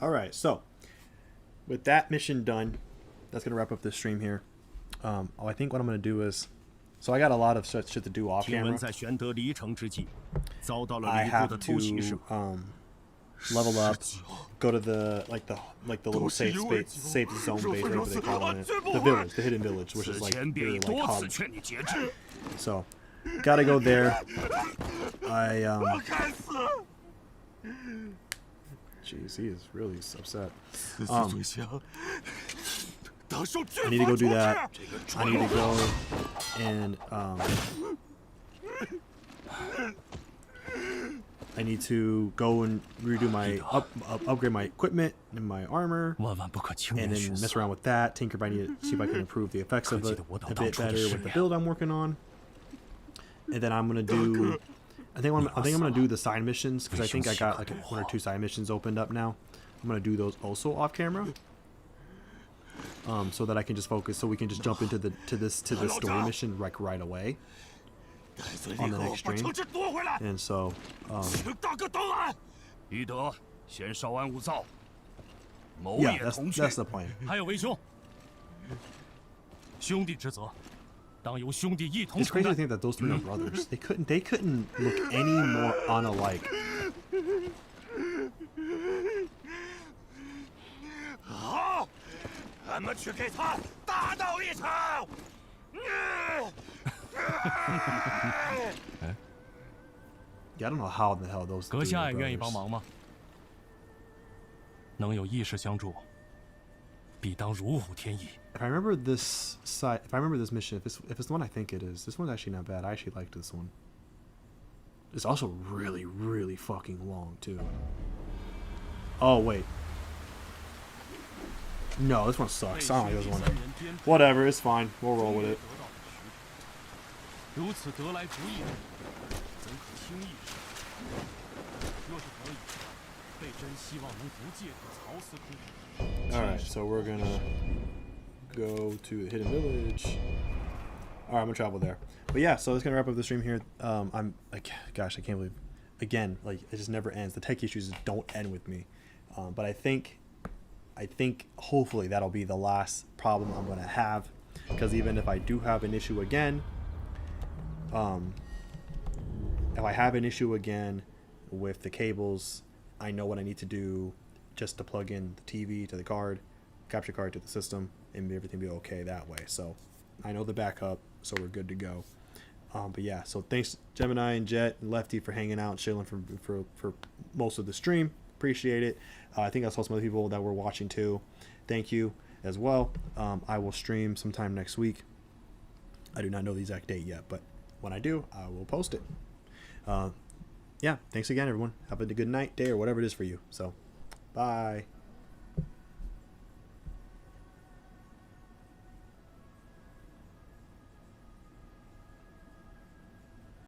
？Alright, so with that mission done, that's going to wrap up this stream here. I think what I'm going to do is, so I got a lot of shit to do off camera. I have to level up, go to the little safe zone base, whatever they call it, the village, the hidden village, which is like really like hub. So gotta go there. Jeez, he is really upset. I need to go do that. I need to go and I need to go and redo my upgrade my equipment and my armor, and then mess around with that. Tinker, I need to see if I can improve the effects of it a bit better with the build I'm working on. And then I'm gonna do. I think I'm gonna do the side missions, because I think I got like 1 or 2 side missions opened up now. I'm gonna do those also off camera, so that I can just focus, so we can just jump into this story mission like right away on the next stream. And so yeah, that's the plan. 兄弟之责，当由兄弟一同 It's 承 crazy to 担。 think that those three are brothers. They couldn't look any more unalike. 好，俺们去给他大闹一场。Yeah, I don't know how in the hell those 阁 three 下 are 也愿意帮 brothers. 忙吗？能有义士相助，必当如虎添翼。 If I remember this side, if I remember this mission, if it's the one I think it is, this one's actually not bad. I actually liked this one. It's also really, really fucking long too. Oh wait. No, this one sucks. I don't like this one. Whatever, it's fine. We'll roll with it. 如此得来不易，怎可轻易失？若是可以，贝真希望能不借助曹司空。 Alright, so we're gonna go to the hidden village. Alright, I'm gonna travel there. But yeah, so that's gonna wrap up the stream here. I'm like, gosh, I can't believe, again, like it just never ends. The tech issues don't end with me. But I think hopefully that'll be the last problem I'm gonna have, because even if I do have an issue again, if I have an issue again with the cables, I know what I need to do just to plug in the TV to the card, capture card to the system, and everything be okay that way. So I know the backup, so we're good to go. But yeah, so thanks Gemini and Jet and Lefty for hanging out, chilling for most of the stream. Appreciate it. I think I saw some other people that were watching too. Thank you as well. I will stream sometime next week. I do not know the exact date yet, but when I do, I will post it. Yeah, thanks again, everyone. Have a good night, day, or whatever it is for you. So, bye.